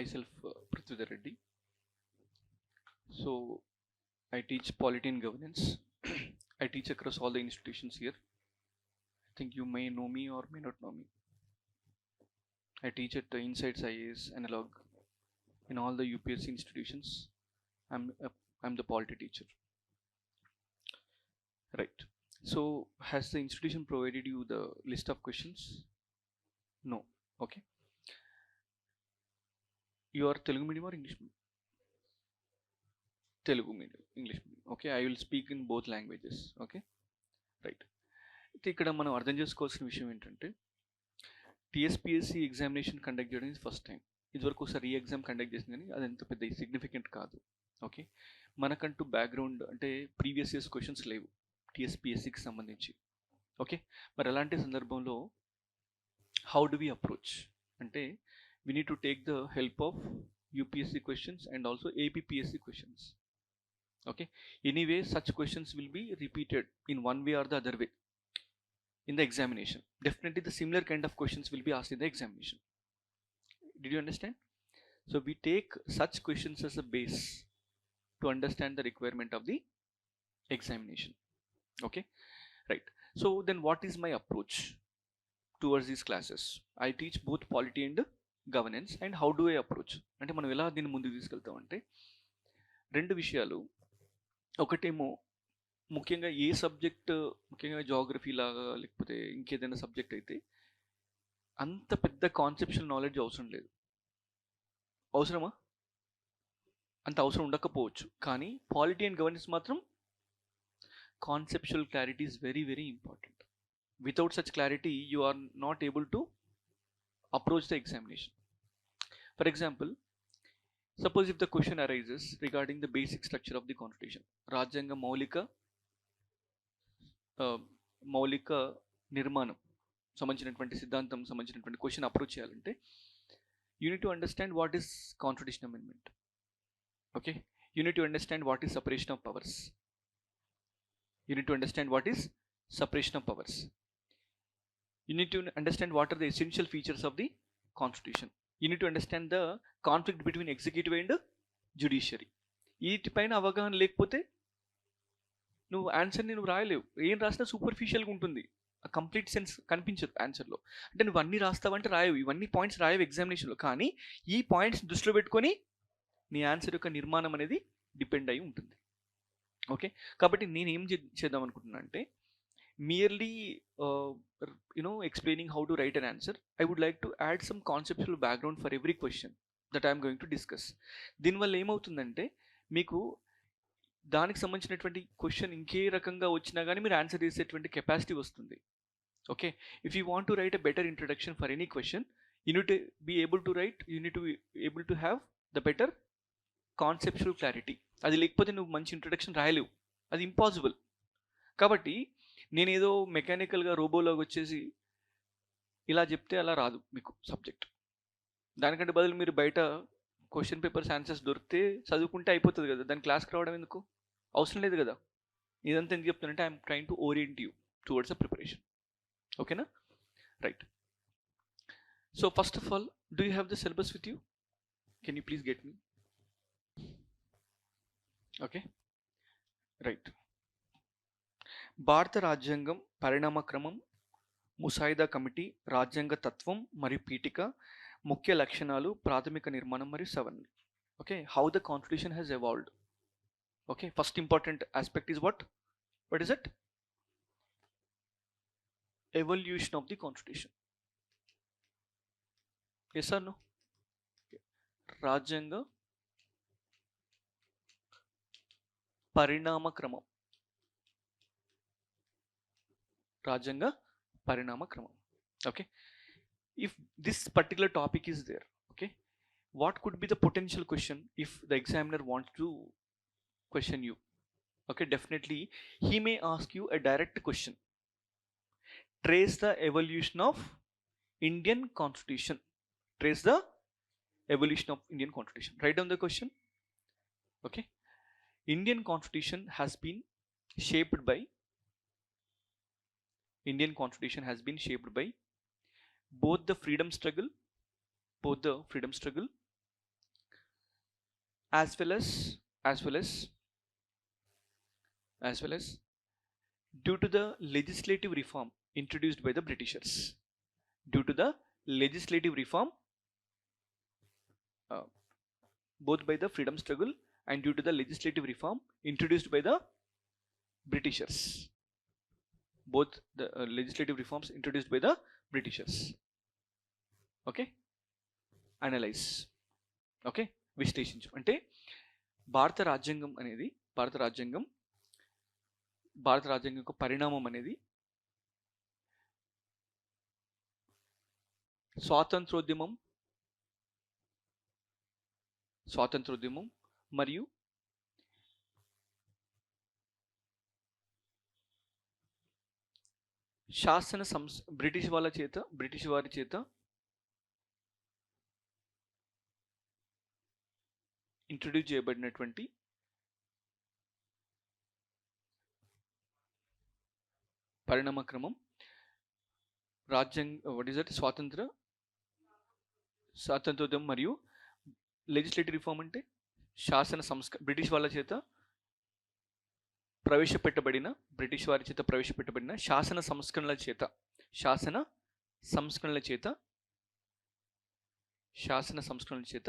myself Prithvidhar Reddy. So I teach polity and governance. I teach across all the institutions here. I think you may know me or may not know me. I teach at Insights IAS Analog in all the UPSC institutions. I'm the polity teacher. Right. So has the institution provided you the list of questions? No. Okay. You are Telugu medium or English medium? Telugu medium, English medium. Okay, I will speak in both languages. Okay, right. అయితే ఇక్కడ మనం అర్థం చేసుకోవాల్సిన విషయం ఏంటంటే TSPSC examination conduct చేయడం ఇది first time. ఇదివరకు ఒకసారి ఈ ఎగ్జామ్ కండక్ట్ చేసింది కానీ అది ఎంత పెద్ద సిగ్నిఫికెంట్ కాదు. ఓకే, మనకంటూ బ్యాక్గ్రౌండ్ అంటే ప్రీవియస్ ఇయర్స్ క్వశ్చన్స్ లేవు టీఎస్పీఎస్సీకి సంబంధించి. ఓకే, మరి అలాంటి సందర్భంలో హౌ డు వి అప్రోచ్ అంటే we need to take the help of UPSC questions and also APPSC questions. Okay, anyway such questions will be repeated in one way or the other way in the examination. Definitely the similar kind of questions will be asked in the examination. Did you understand? So we take such questions as a base to understand the requirement of the examination. Okay, right. So then what is my approach towards these classes? I teach both polity and governance and how do I approach అంటే మనం ఎలా దీన్ని ముందుకు తీసుకెళ్తాం అంటే రెండు విషయాలు. ఒకటేమో ముఖ్యంగా ఏ సబ్జెక్ట్, ముఖ్యంగా జాగ్రఫీ లాగా లేకపోతే ఇంకేదైనా సబ్జెక్ట్ అయితే అంత పెద్ద కాన్సెప్షువల్ నాలెడ్జ్ అవసరం లేదు. అవసరమా? అంత అవసరం ఉండకపోవచ్చు, కానీ పాలిటీ అండ్ గవర్నెన్స్ మాత్రం conceptual clarity is very very important. Without such clarity you are not able to approach the examination. For example, suppose if the question arises regarding the basic structure of the constitution, రాజ్యాంగ మౌలిక నిర్మాణం సంబంధించినటువంటి సిద్ధాంతం సంబంధించినటువంటి question approach చేయాలంటే you need to understand what is constitution amendment. Okay, you need to understand what is separation of powers. You need to understand what is separation of powers. You need to understand what are the essential features of the constitution. You need to understand the conflict between executive and judiciary. వీటిపైన అవగాహన లేకపోతే నువ్వు ఆన్సర్ని నువ్వు రాయలేవు. ఏం రాసినా సూపర్ఫిషియల్గా ఉంటుంది, complete sense కనిపించదు ఆన్సర్లో. అంటే నువ్వు అన్నీ రాస్తావంటే రాయవు, ఇవన్నీ పాయింట్స్ రాయవు ఎగ్జామినేషన్లో, కానీ ఈ పాయింట్స్ దృష్టిలో పెట్టుకొని నీ ఆన్సర్ యొక్క నిర్మాణం అనేది డిపెండ్ అయి ఉంటుంది. ఓకే, కాబట్టి నేను ఏం చేద్దాం అనుకుంటున్నా అంటే merely explaining how to write an answer, I would like to add some conceptual background for every question that I am going to discuss. దీనివల్ల ఏమవుతుందంటే మీకు దానికి సంబంధించినటువంటి క్వశ్చన్ ఇంకే రకంగా వచ్చినా కానీ మీరు ఆన్సర్ చేసేటువంటి కెపాసిటీ వస్తుంది. Okay, if you want to write a better introduction for any question, you need to be able to write, you need to able to have the better conceptual clarity. అది లేకపోతే నువ్వు మంచి introduction రాయలేవు, అది impossible. కాబట్టి నేనేదో మెకానికల్గా రోబోలోకి వచ్చేసి ఇలా చెప్తే అలా రాదు మీకు సబ్జెక్ట్. దానికంటే బదులు మీరు బయట క్వశ్చన్ పేపర్స్ ఆన్సర్స్ దొరికితే చదువుకుంటే అయిపోతుంది కదా, దాని క్లాస్కి రావడం ఎందుకు, అవసరం లేదు కదా. ఇదంతా ఎందుకు చెప్తానంటే I'm trying to orient you towards a preparation. ఓకేనా, right. So first of all, do you have the syllabus with you? Can you please get me? Okay, right. భారత రాజ్యాంగం, పరిణామ క్రమం, ముసాయిదా కమిటీ, రాజ్యాంగ తత్వం మరియు పీఠిక, ముఖ్య లక్షణాలు, ప్రాథమిక నిర్మాణం మరియు సవరణ. Okay, how the constitution has evolved. Okay, first important aspect is what is it? Evolution of the constitution. Yes or no? రాజ్యాంగ పరిణామ క్రమం, రాజ్యాంగ పరిణామ క్రమం. Okay, if this particular topic is there, okay, what could be the potential question if the examiner wants to question you? Okay, definitely he may ask you a direct question. Trace the evolution of Indian constitution. Trace the evolution of Indian constitution. Write down the question. Okay, Indian constitution has been shaped by both the freedom struggle as well as due to the legislative reform introduced by the Britishers. Due to the legislative reform, both by the freedom struggle and due to the legislative reform introduced by the Britishers. Both the legislative reforms introduced by the Britishers. Okay, analyse. Okay, విశ్లేషించు. అంటే భారత రాజ్యాంగం యొక్క పరిణామం అనేది స్వాతంత్రోద్యమం మరియు British వారి చేత ఇంట్రడ్యూస్ చేయబడినటువంటి పరిణామ క్రమం స్వాతంత్రోద్యమం మరియు లెజిస్లేటివ్ రిఫార్మ్ అంటే బ్రిటిష్ వారి చేత ప్రవేశపెట్టబడిన శాసన సంస్కరణల చేత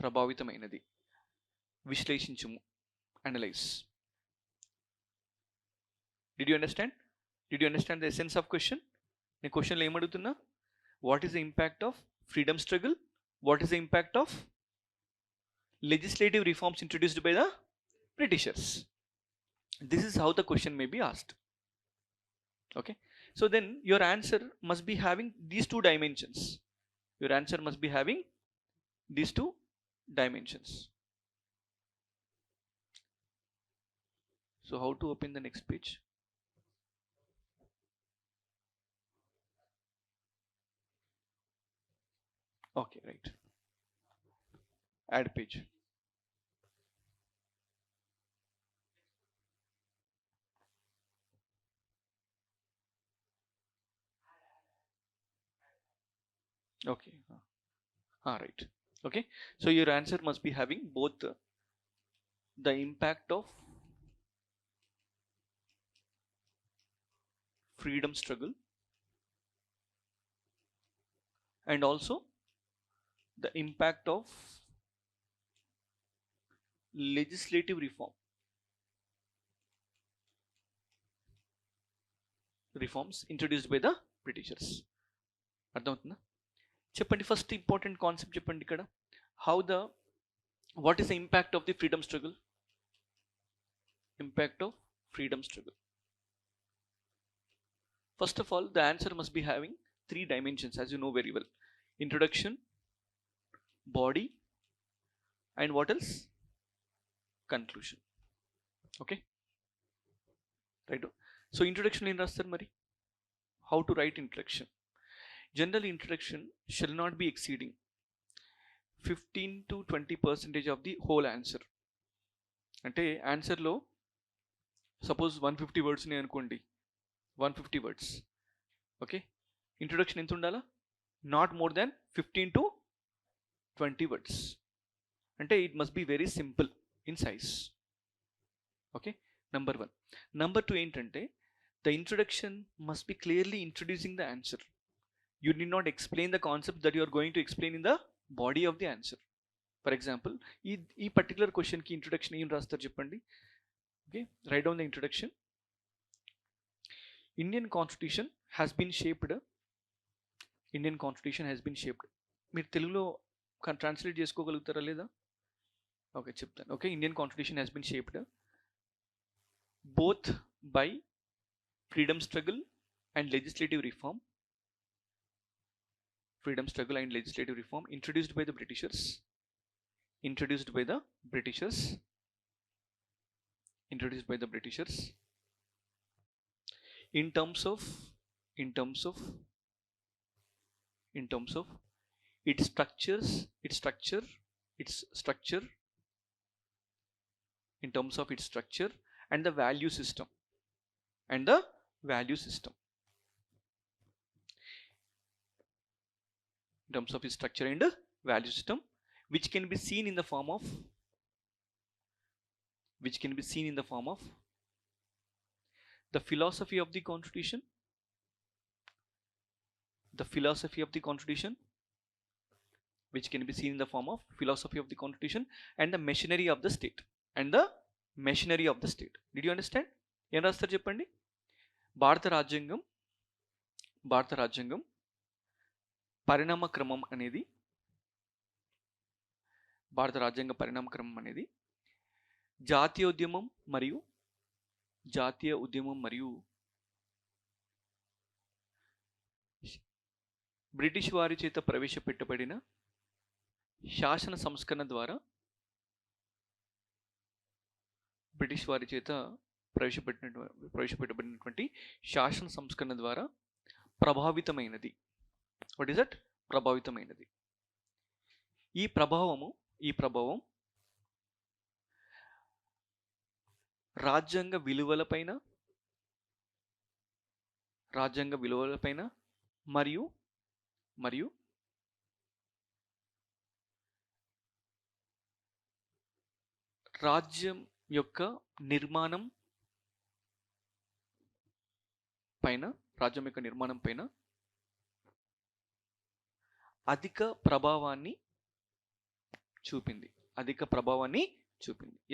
ప్రభావితమైనది. విశ్లేషించుము, analyse. Did you understand the essence of question? నేను క్వశ్చన్లో ఏమడుగుతున్నా? What is the impact of freedom struggle? What is the impact of legislative reforms introduced by the Britishers? This is how the question may be asked. Okay, so then your answer must be having these two dimensions. So how to open the next page? Okay, right. Add page. Okay. Right. Okay. So your answer must be having both the impact of freedom struggle and also the impact of legislative reforms introduced by the Britishers. అర్థమవుతుందా? చెప్పండి, first important concept చెప్పండి ఇక్కడ. What is the impact of the freedom struggle? First of all, the answer must be having 3 dimensions, as you know very well. Introduction, body, and what else? Conclusion. Okay, right. So introduction in rastaru mari. How to write introduction? General introduction shall not be exceeding 15 to 20% of the whole answer. అంటే ఆన్సర్లో suppose 150 words ని అనుకోండి, 150 words. Okay, introduction ఎంత ఉండాలా? Not more than 15 to 20 words. అంటే it must be very simple in size. Okay, number 1. Number 2 ఏంటంటే the introduction must be clearly introducing the answer. You need not explain the concept that you are going to explain in the body of the answer. For example, ee particular question ki introduction em rastaru cheppandi. Okay, write down the introduction. Indian constitution has been shaped. మీరు తెలుగులో translate చేసుకోగలుగుతారా లేదా? Okay, చెప్తాను. Okay, Indian constitution has been shaped both by freedom struggle and legislative reform. introduced by the Britishers in terms of its structure, in terms of its structure and the value system. In terms of its structure and value system, which can be seen in the form of the philosophy of the constitution, which can be seen in the form of philosophy of the constitution and the machinery of the state. Did you understand? ఏం రాస్తారు చెప్పండి. భారత రాజ్యాంగం పరిణామ క్రమం అనేది జాతీయ ఉద్యమం మరియు బ్రిటిష్ వారి చేత ప్రవేశపెట్టబడిన శాసన సంస్కరణ ద్వారా ప్రవేశపెట్టబడినటువంటి శాసన సంస్కరణ ద్వారా ప్రభావితమైనది. What is that? ప్రభావితమైనది. ఈ ప్రభావం రాజ్యాంగ విలువలపైన మరియు రాజ్యం యొక్క నిర్మాణం పైన అధిక ప్రభావాన్ని చూపింది.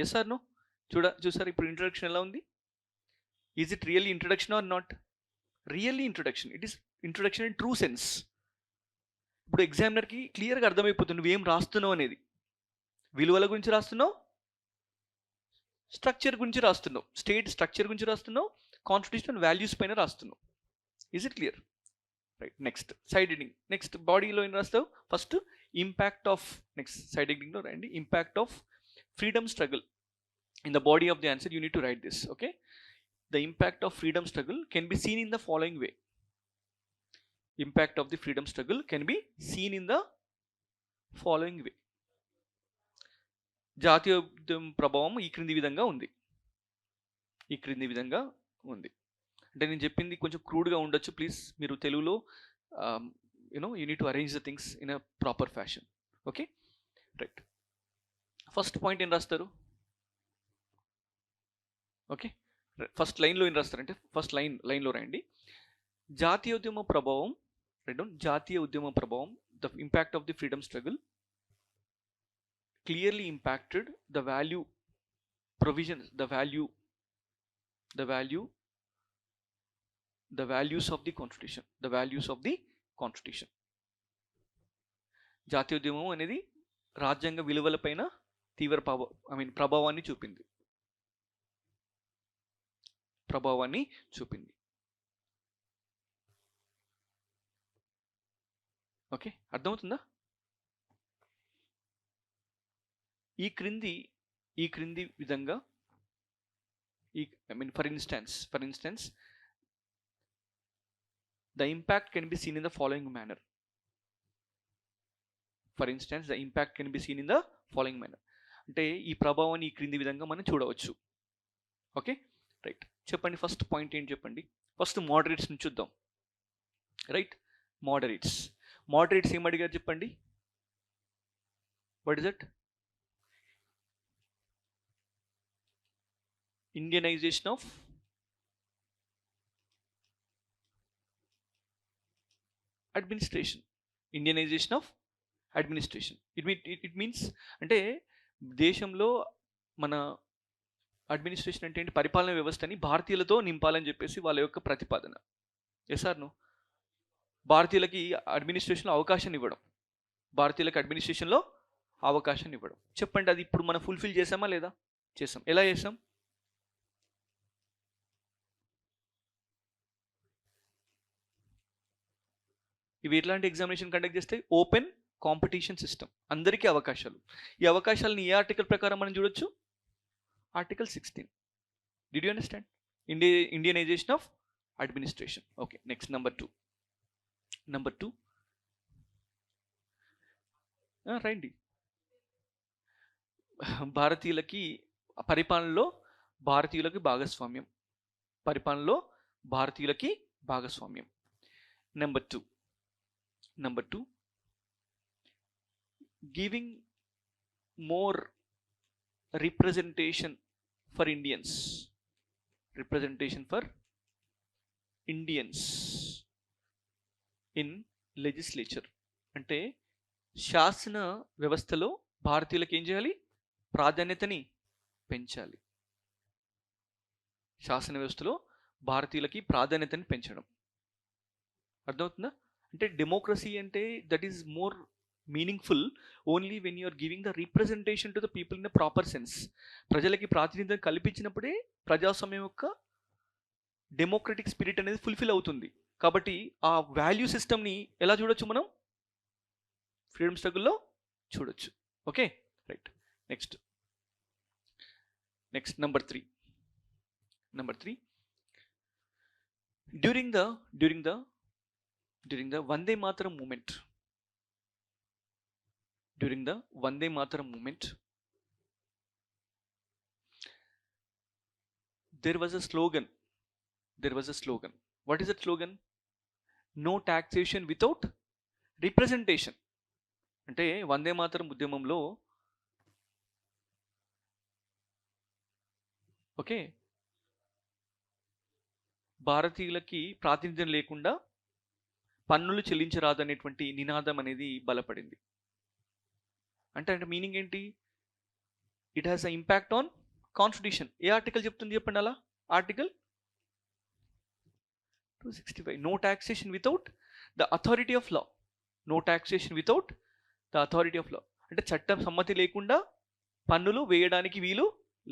Yes or no? చూసారు ఇప్పుడు ఇంట్రడక్షన్ ఎలా ఉంది? Is it really introduction or not? Really introduction. It is introduction in true sense. ఇప్పుడు ఎగ్జామినర్కి క్లియర్గా అర్థమైపోతుంది నువ్వేం రాస్తున్నావు అనేది. విలువల గురించి రాస్తున్నావు, స్ట్రక్చర్ గురించి రాస్తున్నావు, స్టేట్ స్ట్రక్చర్ గురించి రాస్తున్నావు, కాన్స్టిట్యూషనల్ వాల్యూస్ పైన రాస్తున్నావు. Is it clear? Right. Next side heading. Next బాడీలో ఏం రాస్తావు? First impact of, next side హెడ్డింగ్లో రాయండి, impact of freedom struggle. In the body of the answer you need to write this. Okay, the impact of freedom struggle can be seen in the following way. జాతీయ ఉద్యమ ప్రభావం ఈ క్రింది విధంగా ఉంది. అంటే నేను చెప్పింది కొంచెం క్రూడ్గా ఉండొచ్చు, ప్లీజ్ మీరు తెలుగులో you need to arrange the things in a proper fashion. Okay, right. First point ఏం రాస్తారు? ఓకే, ఫస్ట్ లైన్లో ఏం రాస్తారంటే ఫస్ట్ లైన్లో రాయండి, జాతీయ ఉద్యమ ప్రభావం, the impact of the freedom struggle clearly impacted the values of the constitution. జాతీయ ఉద్యమం అనేది రాజ్యాంగ విలువలపైన తీవ్ర ప్రభావాన్ని చూపింది. ఓకే, అర్థమవుతుందా? ఈ క్రింది విధంగా for instance the impact can be seen in the following manner. అంటే ఈ ప్రభావాన్ని ఈ క్రింది విధంగా మనం చూడవచ్చు. Okay, right. చెప్పండి ఫస్ట్ పాయింట్ ఏంటి చెప్పండి. ఫస్ట్ మోడరేట్స్ నుంచి చూద్దాం. రైట్, మోడరేట్స్ ఏం అడిగారు చెప్పండి. What is that? Indianisation of administration. It means అంటే దేశంలో మన అడ్మినిస్ట్రేషన్ అంటే ఏంటి? పరిపాలన వ్యవస్థని భారతీయులతో నింపాలని చెప్పేసి వాళ్ళ యొక్క ప్రతిపాదన. Yes or no? భారతీయులకి అడ్మినిస్ట్రేషన్లో అవకాశం ఇవ్వడం. చెప్పండి, అది ఇప్పుడు మనం ఫుల్ఫిల్ చేసామా లేదా? చేసాం. ఎలా చేసాం? ఇవి ఎట్లాంటి ఎగ్జామినేషన్ కండక్ట్ చేస్తాయి? ఓపెన్ కాంపిటీషన్ సిస్టమ్, అందరికీ అవకాశాలు. ఈ అవకాశాలను ఏ ఆర్టికల్ ప్రకారం మనం చూడొచ్చు? Article 16. Did you understand? Indianisation of administration. Okay, next number two రండి. పరిపాలనలో భారతీయులకి భాగస్వామ్యం. Number two, giving more representation for Indians. Representation for Indians in legislature. అంటే శాసన వ్యవస్థలో భారతీయులకు ఏం చేయాలి? ప్రాధాన్యతని పెంచాలి. శాసన వ్యవస్థలో భారతీయులకి ప్రాధాన్యతని పెంచడం. అర్థమవుతుందా? అంటే డెమోక్రసీ అంటే that is more meaningful only when you are giving the representation to the people in the proper sense. ప్రజలకి ప్రాతినిధ్యం కల్పించినప్పుడే ప్రజాస్వామ్యం యొక్క డెమోక్రటిక్ స్పిరిట్ అనేది ఫుల్ఫిల్ అవుతుంది. కాబట్టి ఆ వాల్యూ సిస్టమ్ని ఎలా చూడొచ్చు మనం? ఫ్రీడమ్ స్ట్రగుల్లో చూడొచ్చు. Okay, right. Next number 3. during the Vande Mataram movement, there was a slogan. What is that slogan? No taxation without representation. అంటే వందే మాతరం ఉద్యమంలో ఓకే భారతీయులకి ప్రాతినిధ్యం లేకుండా పన్నులు చెల్లించరాదనేటువంటి నినాదం అనేది బలపడింది. అంటే మీనింగ్ ఏంటి? It has a impact on constitution. ఏ ఆర్టికల్ చెప్తుంది చెప్పండి అలా? Article 265. No taxation without the authority of law. No taxation without the authority of law. అంటే చట్టం సమ్మతి లేకుండా పన్నులు వేయడానికి వీలు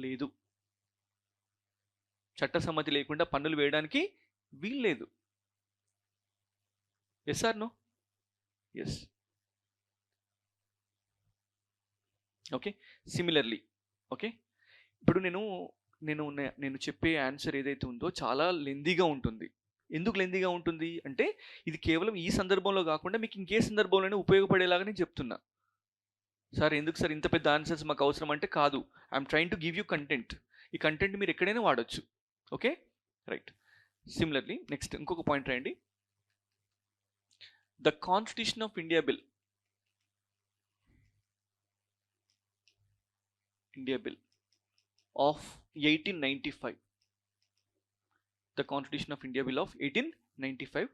లేదు. చట్ట సమ్మతి లేకుండా పన్నులు వేయడానికి వీలు లేదు. Yes or no? Yes. Okay, similarly okay ఇప్పుడు నేను చెప్పే ఆన్సర్ ఏదైతే ఉందో చాలా లెందీగా ఉంటుంది. ఎందుకు లెందీగా ఉంటుంది అంటే ఇది కేవలం ఈ సందర్భంలో కాకుండా మీకు ఇంకే సందర్భంలోనే ఉపయోగపడేలాగా నేను చెప్తున్నా. సార్ ఎందుకు సార్ ఇంత పెద్ద ఆన్సర్స్ మాకు అవసరం అంటే కాదు. I'm trying to give you content. ఈ కంటెంట్ మీరు ఎక్కడైనా వాడచ్చు. Okay, right. సిమిలర్లీ నెక్స్ట్ ఇంకొక పాయింట్ రాయండి. The constitution of India bill of 1895. The Constitution of India Bill of 1895.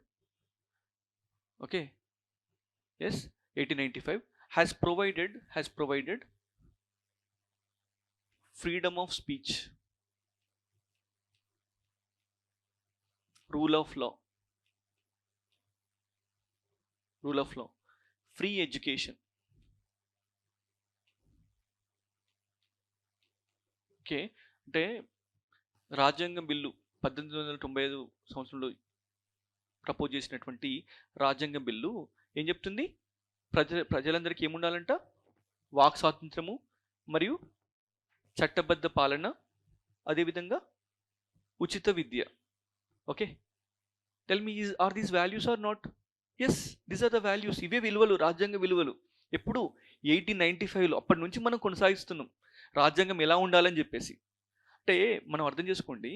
Okay, yes, 1895 has provided freedom of speech, rule of law, free education. Okay, అంటే రాజ్యాంగం bill 1895 సంవత్సరంలో propose చేసినటువంటి రాజ్యాంగ bill ఏం చెప్తుంది? ప్రజలందరికీ ఏముండాలంట? వాక్ స్వాతంత్రము మరియు చట్టబద్ధ పాలన, అదేవిధంగా ఉచిత విద్య. Okay, tell me, are these values are not? Yes, these are the values. ఇవే విలువలు, రాజ్యాంగ విలువలు. ఎప్పుడు? 1895లో. అప్పటి నుంచి మనం కొనసాగిస్తున్నాం రాజ్యాంగం ఎలా ఉండాలని చెప్పేసి. అంటే మనం అర్థం చేసుకోండి.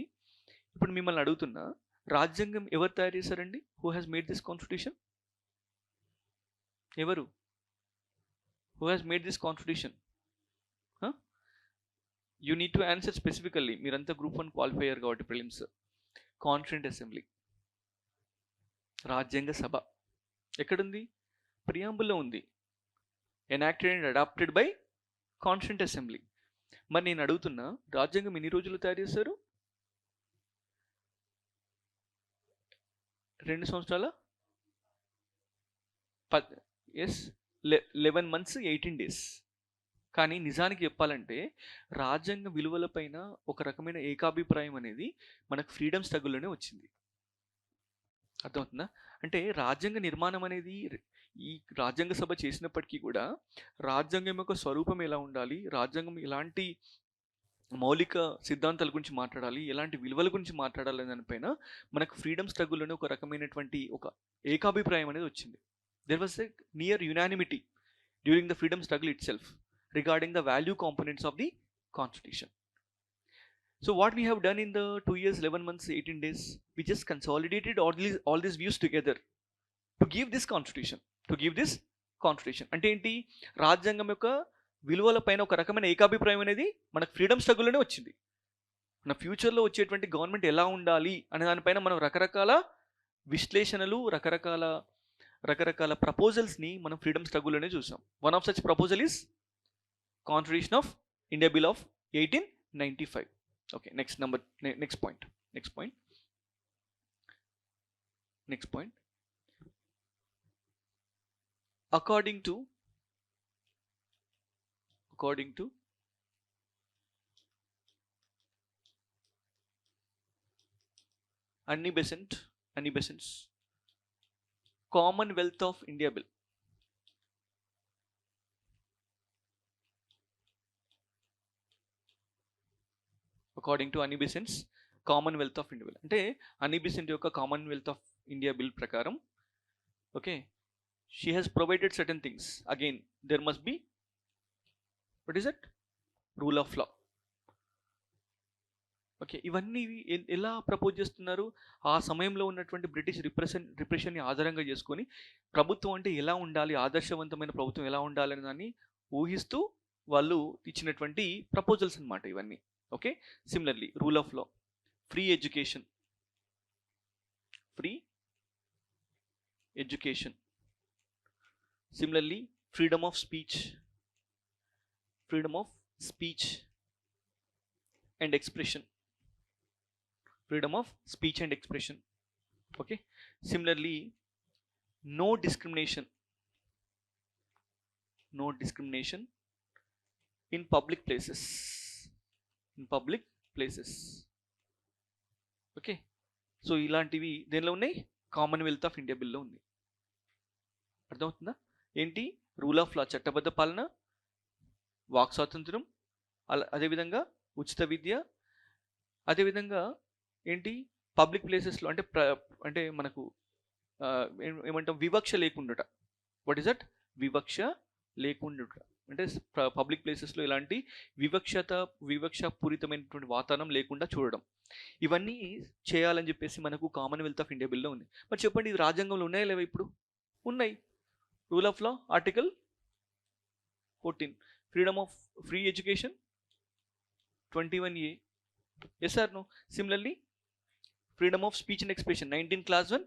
ఇప్పుడు మిమ్మల్ని అడుగుతున్నా, రాజ్యాంగం ఎవరు తయారు చేశారండి? Who has made this constitution? ఎవరు? Who has made this constitution? You need to answer specifically. మీరంతా గ్రూప్ 1 క్వాలిఫై అయ్యారు కాబట్టి ప్రిలిమ్స్. కాన్స్టిట్యూంట్ అసెంబ్లీ, రాజ్యాంగ సభ. ఎక్కడుంది? ప్రియాంబుల్లో ఉంది. Enacted and adopted by constituent assembly. మరి నేను అడుగుతున్నా, రాజ్యాంగం ఎన్ని రోజులు తయారు చేశారు? 2 సంవత్సరాల 11 months 18 days. కానీ నిజానికి చెప్పాలంటే రాజ్యాంగ విలువలపైన ఒక రకమైన ఏకాభిప్రాయం అనేది మనకు ఫ్రీడమ్ స్ట్రగుల్లోనే వచ్చింది. అర్థమవుతుందా? అంటే రాజ్యాంగ నిర్మాణం అనేది ఈ రాజ్యాంగ సభ చేసినప్పటికీ కూడా రాజ్యాంగం యొక్క స్వరూపం ఎలా ఉండాలి, రాజ్యాంగం ఎలాంటి మౌలిక సిద్ధాంతాల గురించి మాట్లాడాలి, ఎలాంటి విలువల గురించి మాట్లాడాలి దానిపైన మనకు ఫ్రీడమ్ స్ట్రగుల్లోనే ఒక రకమైనటువంటి ఒక ఏకాభిప్రాయం అనేది వచ్చింది. There was a near unanimity during the freedom struggle it self regarding the value components of the constitution. So what we have done in the 2 years, 11 months, 18 days, we just consolidated all these views together to give this constitution. అంటే ఏంటి? రాజ్యాంగం యొక్క విలువల పైన ఒక రకమైన ఏకాభిప్రాయం అనేది మనకు ఫ్రీడమ్ స్ట్రగుల్లోనే వచ్చింది. మన ఫ్యూచర్లో వచ్చేటువంటి గవర్నమెంట్ ఎలా ఉండాలి అనే దానిపైన మనం రకరకాల విశ్లేషణలు, రకరకాల ప్రపోజల్స్ని మనం ఫ్రీడమ్ స్ట్రగుల్లోనే చూసాం. One of such proposal is constitution of India bill of 1895. Okay, next point. According to Annie Besant's Commonwealth of India Bill. According to Annie Besant's Commonwealth of India Bill. అంటే Annie Besant యొక్క Commonwealth of India Bill ప్రకారం, okay, she has provided certain things. Again, there must be, what is it? Rule of law. Okay, ఇవన్నీ ఎలా propose చేస్తున్నారు? ఆ సమయంలో ఉన్నటువంటి British రిప్రెషన్ని ఆధారంగా చేసుకొని ప్రభుత్వం అంటే ఎలా ఉండాలి, ఆదర్శవంతమైన ప్రభుత్వం ఎలా ఉండాలి అనే దాన్ని ఊహిస్తూ వాళ్ళు ఇచ్చినటువంటి ప్రపోజల్స్ అన్నమాట ఇవన్నీ. Okay, similarly rule of law, free education, similarly freedom of speech and expression. Okay, similarly no discrimination in public places. Okay, so ఇలాంటివి దేనిలో ఉన్నాయి? కామన్వెల్త్ ఆఫ్ ఇండియా బిల్లో ఉంది. అర్థమవుతుందా? ఏంటి? రూల్ ఆఫ్ లా, చట్టబద్ధ పాలన, వాక్ స్వాతంత్రం, అదేవిధంగా ఉచిత విద్య, అదేవిధంగా ఏంటి పబ్లిక్ ప్లేసెస్లో అంటే మనకు ఏమంటాం, వివక్ష లేకుండా. What is that? వివక్ష లేకుండా అంటే పబ్లిక్ ప్లేసెస్లో ఎలాంటి వివక్షపూరితమైనటువంటి వాతావరణం లేకుండా చూడడం. ఇవన్నీ చేయాలని చెప్పేసి మనకు కామన్వెల్త్ ఆఫ్ ఇండియా బిల్లో ఉంది. మరి చెప్పండి, ఇది రాజ్యాంగంలో ఉన్నాయా లేవా? ఇప్పుడు ఉన్నాయి. Rule of law article 14, free education 21A. Yes or no? Similarly, freedom of speech and expression 19 class 1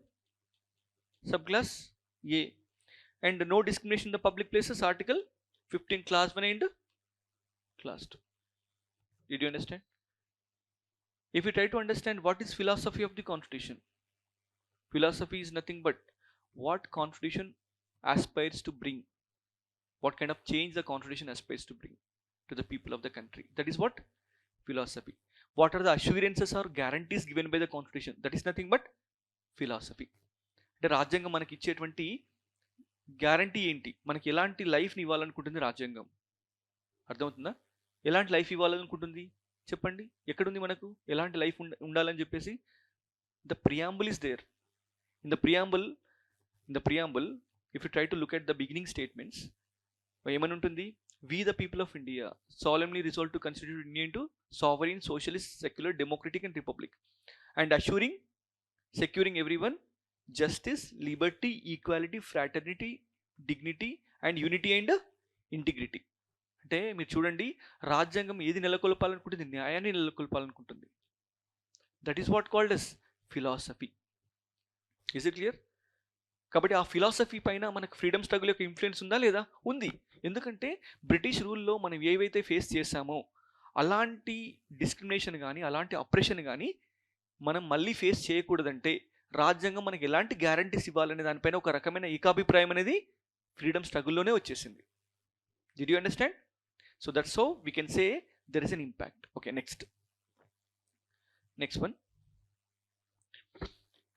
subclass A, and no discrimination in the public places article 15 class 1 and class 2. Did you understand? If you try to understand what is philosophy of the constitution, philosophy is nothing but what constitution aspires to bring, what kind of change the constitution aspires to bring to the people of the country. That is what philosophy. What are the assurances or guarantees given by the constitution? That is nothing but philosophy. అంటే రాజ్యాంగం మనకి ఇచ్చేటువంటి guarantee ఏంటి? మనకి ఎలాంటి లైఫ్ని ఇవ్వాలనుకుంటుంది రాజ్యాంగం? అర్థమవుతుందా? ఎలాంటి లైఫ్ ఇవ్వాలనుకుంటుంది చెప్పండి? ఎక్కడుంది మనకు ఎలాంటి లైఫ్ ఉండాలని చెప్పేసి? The preamble is there. In the preamble if you try to look at the beginning statements, ఏమని ఉంటుంది? We the people of India solemnly resolve to constitute India into sovereign, socialist, secular, democratic and republic, and securing everyone justice, liberty, equality, fraternity, dignity and unity and integrity. అంటే మీరు చూడండి, రాజ్యాంగం ఏది నెలకొల్పాలనుకుంటుంది? న్యాయాన్ని నెలకొల్పాలనుకుంటుంది. That is what called as philosophy. Is it clear? కాబట్టి ఆ ఫిలాసఫీ పైన మనకు ఫ్రీడమ్ స్ట్రగుల్ యొక్క ఇన్ఫ్లుయెన్స్ ఉందా లేదా? ఉంది. ఎందుకంటే బ్రిటిష్ రూల్లో మనం ఏవైతే ఫేస్ చేశామో అలాంటి డిస్క్రిమినేషన్ కానీ అలాంటి అప్రెషన్ కానీ మనం మళ్ళీ ఫేస్ చేయకూడదంటే రాజ్యాంగం మనకి ఎలాంటి గ్యారంటీస్ ఇవ్వాలనే దానిపైన ఒక రకమైన ఏకాభిప్రాయం అనేది ఫ్రీడమ్ స్ట్రగుల్లోనే వచ్చేసింది. Did you understand? So that's how we can say there is an impact. Okay, next one,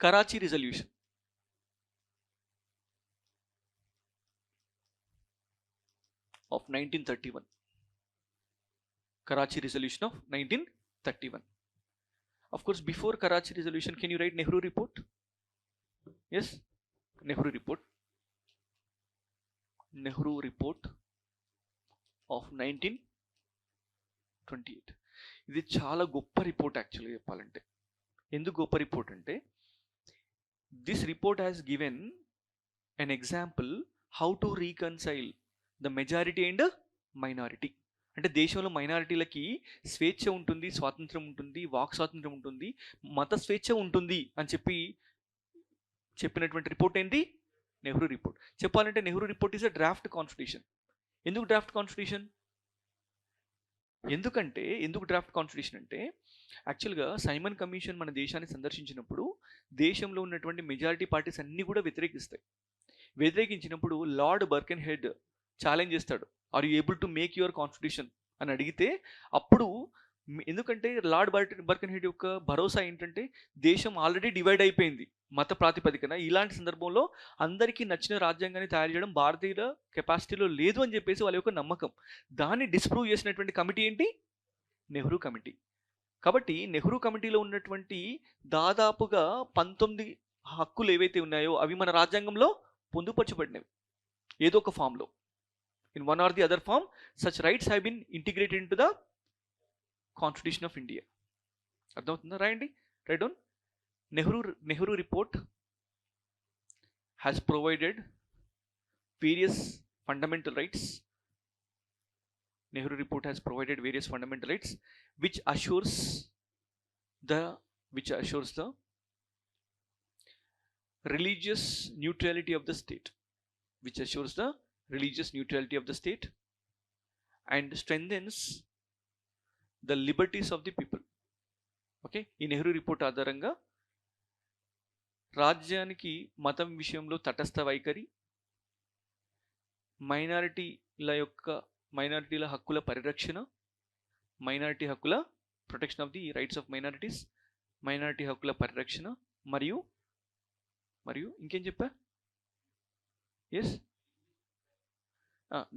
Karachi resolution of 1931. Karachi resolution of 1931. Of course, before Karachi resolution, can you write Nehru report? Yes, Nehru report of 1928. ఇది చాలా గొప్ప report యాక్చువల్గా చెప్పాలంటే. ఎందుకు గొప్ప report అంటే, this report has given an example how to reconcile the majority and minority. అంటే దేశంలో మైనారిటీలకి స్వేచ్ఛ ఉంటుంది, స్వాతంత్రం ఉంటుంది, వాక్ స్వాతంత్రం ఉంటుంది, మత స్వేచ్ఛ ఉంటుంది అని చెప్పినటువంటి రిపోర్ట్ ఏంటి? నెహ్రూ రిపోర్ట్. చెప్పాలంటే Nehru report is a draft constitution. ఎందుకు డ్రాఫ్ట్ కాన్స్టిట్యూషన్? ఎందుకు డ్రాఫ్ట్ కాన్స్టిట్యూషన్ అంటే యాక్చువల్గా సైమన్ కమిషన్ మన దేశాన్ని సందర్శించినప్పుడు దేశంలో ఉన్నటువంటి మెజారిటీ పార్టీస్ అన్నీ కూడా వ్యతిరేకించినప్పుడు లార్డ్ బర్కెన్ హెడ్ ఛాలెంజ్ చేస్తాడు, are you able to make your constitution అని అడిగితే, అప్పుడు ఎందుకంటే లార్డ్ బర్కెన్ హెడ్ యొక్క భరోసా ఏంటంటే దేశం ఆల్రెడీ డివైడ్ అయిపోయింది మత ప్రాతిపదికన, ఇలాంటి సందర్భంలో అందరికీ నచ్చిన రాజ్యాంగాన్ని తయారు చేయడం భారతీయుల కెపాసిటీలో లేదు అని చెప్పేసి వాళ్ళ యొక్క నమ్మకం. దాన్ని డిస్ప్రూవ్ చేసినటువంటి కమిటీ ఏంటి? నెహ్రూ కమిటీ. కాబట్టి నెహ్రూ కమిటీలో ఉన్నటువంటి దాదాపుగా 19 హక్కులు ఏవైతే ఉన్నాయో అవి మన రాజ్యాంగంలో పొందుపరచబడినవి ఏదో ఒక ఫామ్లో. In one or the other form such rights have been integrated in to the constitution of India. అర్థమవుతుందా? రాయండి, write down. Nehru report has provided various fundamental rights. Nehru report has provided various fundamental rights which assures the religious neutrality of the state, and strengthens the liberties of the people. Okay, ఈ Nehru report ఆధారంగా రాజ్యానికి మతం విషయంలో తటస్థ వైఖరి, మైనారిటీల హక్కుల పరిరక్షణ, protection of the rights of minorities, minority హక్కుల పరిరక్షణ, మరియు ఇంకేం చెప్పా? Yes,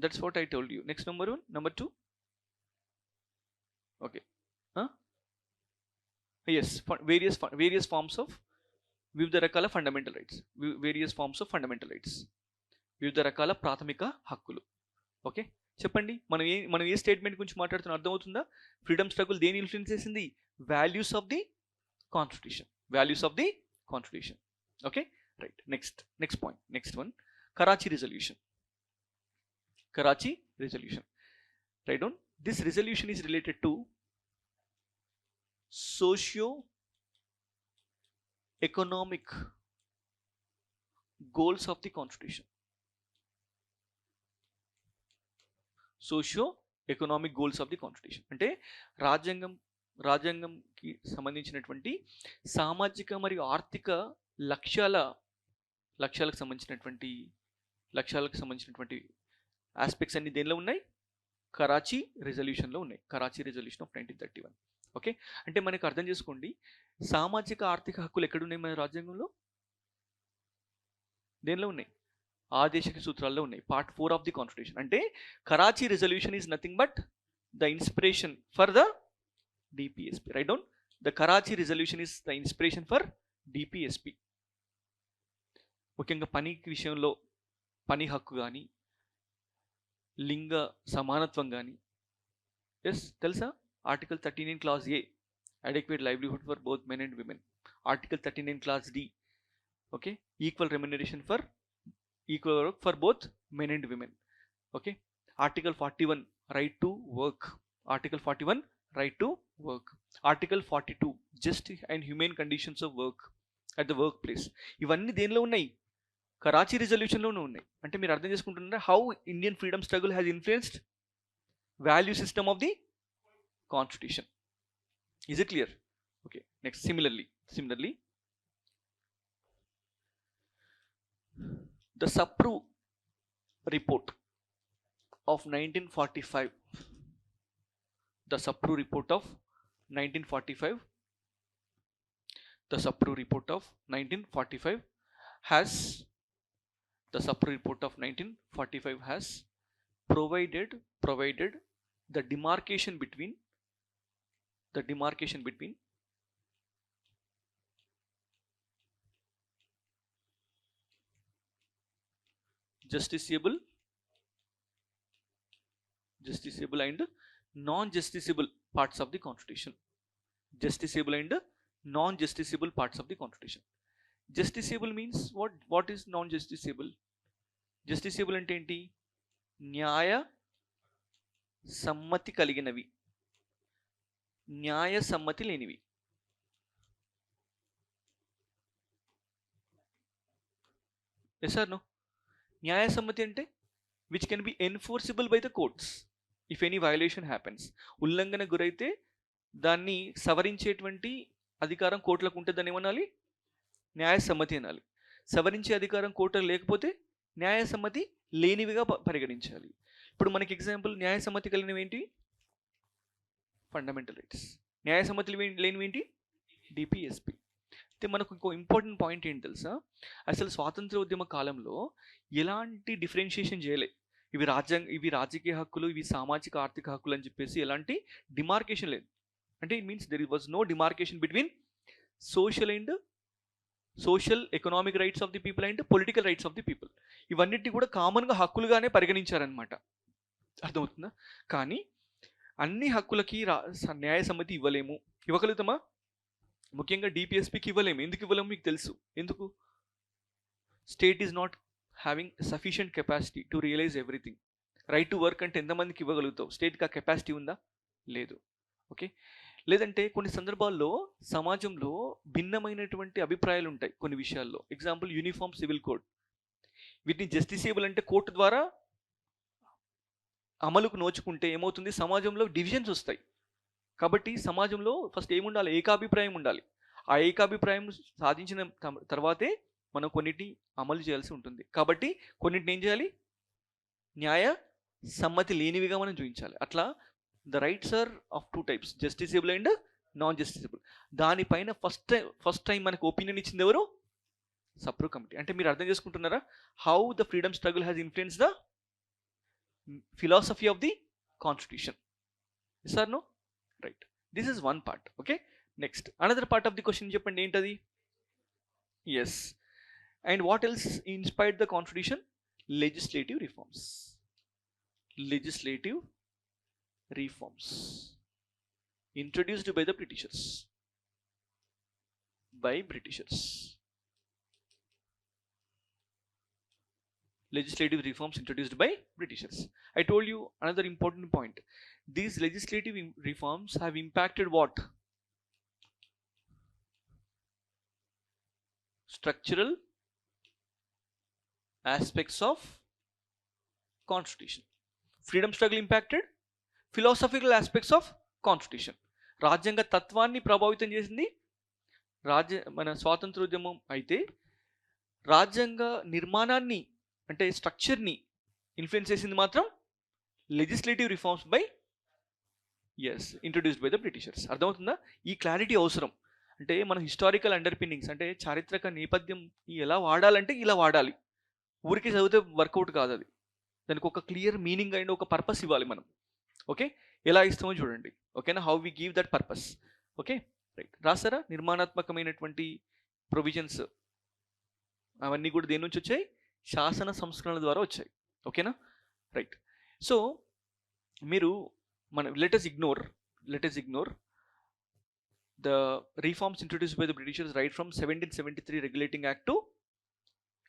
that's what I told you. Next number 1, number 2. Okay, yes, various forms of వివిధ రకాల ఫండమెంటల్ రైట్స్, వివిధ రకాల ప్రాథమిక హక్కులు. ఓకే, చెప్పండి, మనం ఏ స్టేట్మెంట్ గురించి మాట్లాడుతున్నా అర్థమవుతుందా? ఫ్రీడమ్ స్ట్రగుల్ దేని ఇన్ఫ్లుయెన్స్ చేసింది? Values of the constitution. Okay, right. Next point, next one, Karachi resolution. Right down. This resolution is related to socio-economic goals of the constitution. socio-economic goals of the constitution అంటే రాజ్యాంగంకి సంబంధించినటువంటి సామాజిక మరియు ఆర్థిక లక్ష్యాలకు సంబంధించినటువంటి aspects అన్ని దేనిలో ఉన్నాయి? కరాచీ రిజల్యూషన్లో ఉన్నాయి. Karachi resolution of 1931. ఓకే, అంటే మనకు అర్థం చేసుకోండి, సామాజిక ఆర్థిక హక్కులు ఎక్కడున్నాయి మన రాజ్యాంగంలో? దేనిలో ఉన్నాయి? ఆదేశిక సూత్రాల్లో ఉన్నాయి. Part 4 of the constitution. అంటే Karachi resolution is nothing but the inspiration for the DPSP. Right down. The Karachi resolution is the inspiration for DPSP. ముఖ్యంగా పని విషయంలో పని హక్కు కానీ, లింగ సమానత్వం కానీ. ఎస్, తెలుసా? Article 39 class A, adequate livelihood for both men and women. Article 39 class D, okay, equal remuneration for equal work for both men and women. Okay, Article 41 right to work. Article 42 just and humane conditions of work at the workplace. ఇవన్నీ దేనిలో ఉన్నాయి? కరాచీ రిజల్యూషన్లోనే ఉన్నాయి. అంటే మీరు అర్థం చేసుకుంటున్నారా how Indian freedom struggle has influenced value system of the constitution. Is it clear? Okay, next, similarly, the Sapru report of 1945, the Sapru report of 1945 has provided the demarcation between justiciable and non-justiciable parts of the constitution. Justiciable means what is non-justiciable? Justiciable అంటే ఏంటి? సమ్మతి కలిగినవి, న్యాయ సమ్మతి లేనివి. Yes or no? న్యాయ సమ్మతి అంటే which can be enforceable by the courts if any violation happens. ఉల్లంఘన గురైతే దాన్ని సవరించేటువంటి అధికారం కోర్టులకు ఉంటుంది. దాన్ని ఏమనాలి? న్యాయ సమ్మతి అనాలి. సవరించే అధికారం కోర్టులకు లేకపోతే న్యాయ సమ్మతి లేనివిగా పరిగణించాలి. ఇప్పుడు మనకి ఎగ్జాంపుల్ న్యాయ సమ్మతి కలిగినవి ఏంటి? Fundamental rights. న్యాయ సమ్మతి లేనివి ఏంటి? డిపిఎస్పి. అయితే మనకు ఇంకో ఇంపార్టెంట్ పాయింట్ ఏంటి తెలుసా? అసలు స్వాతంత్ర ఉద్యమ కాలంలో ఎలాంటి డిఫరెన్షియేషన్ చేయలే. ఇవి రాజకీయ హక్కులు, ఇవి సామాజిక ఆర్థిక హక్కులు అని చెప్పేసి ఎలాంటి డిమార్కేషన్ లేదు. అంటే it means there was no demarcation between social economic rights of the people and political rights of the people. ఇవన్నిటి కూడా కామన్గా హక్కులుగానే పరిగణించారనమాట. అర్థమవుతుందా? కానీ అన్ని హక్కులకి న్యాయ సమ్మతి ఇవ్వగలుగుతామా? ముఖ్యంగా డిపిఎస్పికి ఇవ్వలేము. ఎందుకు ఇవ్వలేము మీకు తెలుసు. ఎందుకు? State is not having sufficient capacity to realise everything. Right to work అంటే ఎంతమందికి ఇవ్వగలుగుతావు? స్టేట్కి ఆ కెపాసిటీ ఉందా? లేదు. ఓకే. లేదంటే కొన్ని సందర్భాల్లో సమాజంలో భిన్నమైనటువంటి అభిప్రాయాలు ఉంటాయి కొన్ని విషయాల్లో. Example uniform civil code. వీటిని జస్టిసేబుల్ అంటే కోర్టు ద్వారా అమలుకు నోచుకుంటే ఏమవుతుంది? సమాజంలో డివిజన్స్ వస్తాయి. కాబట్టి సమాజంలో ఫస్ట్ ఏముండాలి? ఏకాభిప్రాయం ఉండాలి. ఆ ఏకాభిప్రాయం సాధించిన తర్వాతే మనం కొన్నిటిని అమలు చేయాల్సి ఉంటుంది. కాబట్టి కొన్నిటిని ఏం చేయాలి? న్యాయ సమ్మతి లేనివిగా మనం చూపించాలి. అట్లా the rights are of two types, justiciable and non justiciable. దానిపైన ఫస్ట్ టైం మనకు ఒపీనియన్ ఇచ్చింది ఎవరు? సప్రూ కమిటీ. అంటే మీరు అర్థం చేసుకుంటున్నారా? How the freedom struggle has influence the philosophy of the constitution. Yes or no? Right. This is one part. Okay. Next, another part of the question cheppandi entadi? Yes. And what else inspired the constitution? Legislative reforms. Legislative reforms introduced by the Britishers. Legislative reforms introduced by Britishers. I told you another important point. These legislative reforms have impacted what? Structural aspects of constitution. Freedom struggle impacted philosophical aspects of constitution. రాజ్యాంగ తత్వాన్ని ప్రభావితం చేసింది మన స్వాతంత్రోద్యమం అయితే, రాజ్యాంగ నిర్మాణాన్ని అంటే స్ట్రక్చర్ని influence చేసింది మాత్రం legislative reforms by introduced by the Britishers. అర్థమవుతుందా? ఈ క్లారిటీ అవసరం. అంటే మనం హిస్టారికల్ అండర్పిన్నింగ్స్ అంటే చారిత్రక నేపథ్యం ఎలా వాడాలంటే ఇలా వాడాలి. ఊరికి చదివితే వర్కౌట్ కాదు అది. దానికి ఒక క్లియర్ మీనింగ్ అండ్ ఒక పర్పస్ ఇవ్వాలి మనం. ఓకే, ఎలా ఇస్తామో చూడండి. ఓకేనా? How we give that purpose. Okay, right. రాస్తారా? నిర్మాణాత్మకమైనటువంటి ప్రొవిజన్స్ అవన్నీ కూడా దేని నుంచి వచ్చాయి? శాసన సంస్కరణల ద్వారా వచ్చాయి. ఓకేనా? రైట్. సో మీరు let us ignore the reforms introduced by the Britishers right from 1773 Regulating Act to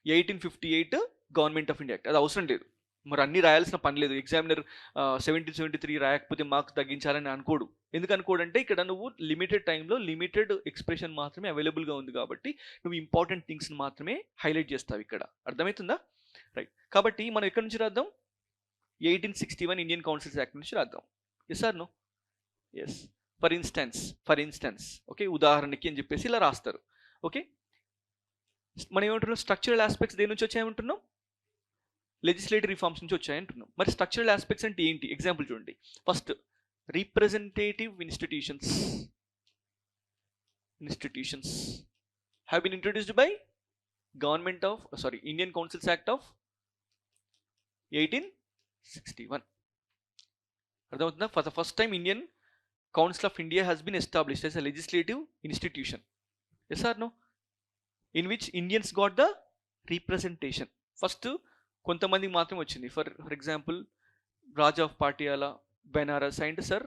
1858 Government of India Act. అది అవసరం లేదు. మరి అన్ని రాయాల్సిన పని లేదు. ఎగ్జామినర్ 1773 రాయకపోతే మార్క్స్ తగ్గించాలని అనుకోడు. ఎందుకు అనుకోడంటే ఇక్కడ నువ్వు లిమిటెడ్ టైంలో లిమిటెడ్ ఎక్స్ప్రెషన్ మాత్రమే అవైలబుల్గా ఉంది కాబట్టి నువ్వు ఇంపార్టెంట్ థింగ్స్ని మాత్రమే హైలైట్ చేస్తావు ఇక్కడ. అర్థమవుతుందా? రైట్. కాబట్టి మనం ఎక్కడి నుంచి రాద్దాం? 1861 ఇండియన్ కౌన్సిల్స్ యాక్ట్ నుంచి రాద్దాం. Yes or no? Yes. For instance okay, ఉదాహరణకి అని చెప్పేసి ఇలా రాస్తారు. ఓకే, మనం ఏమంటున్నాం? స్ట్రక్చరల్ ఆస్పెక్ట్స్ దేని నుంచి వచ్చాయమంటున్నాం? లెజిస్లేటివ్ రిఫార్మ్స్ నుంచి వచ్చాయంటున్నాం. మరి స్ట్రక్చరల్ ఆస్పెక్ట్స్ అంటే ఏంటి? ఎగ్జాంపుల్ చూడండి. First, representative institutions have been introduced by Indian councils act of 1861. అర్థమవుతుందా? For the first time Indian council of India has been established as a legislative institution. Yes or no? In which Indians got the representation. First కొంతమందికి మాత్రం వచ్చింది. For example Raja of Patiala, Benaras and sir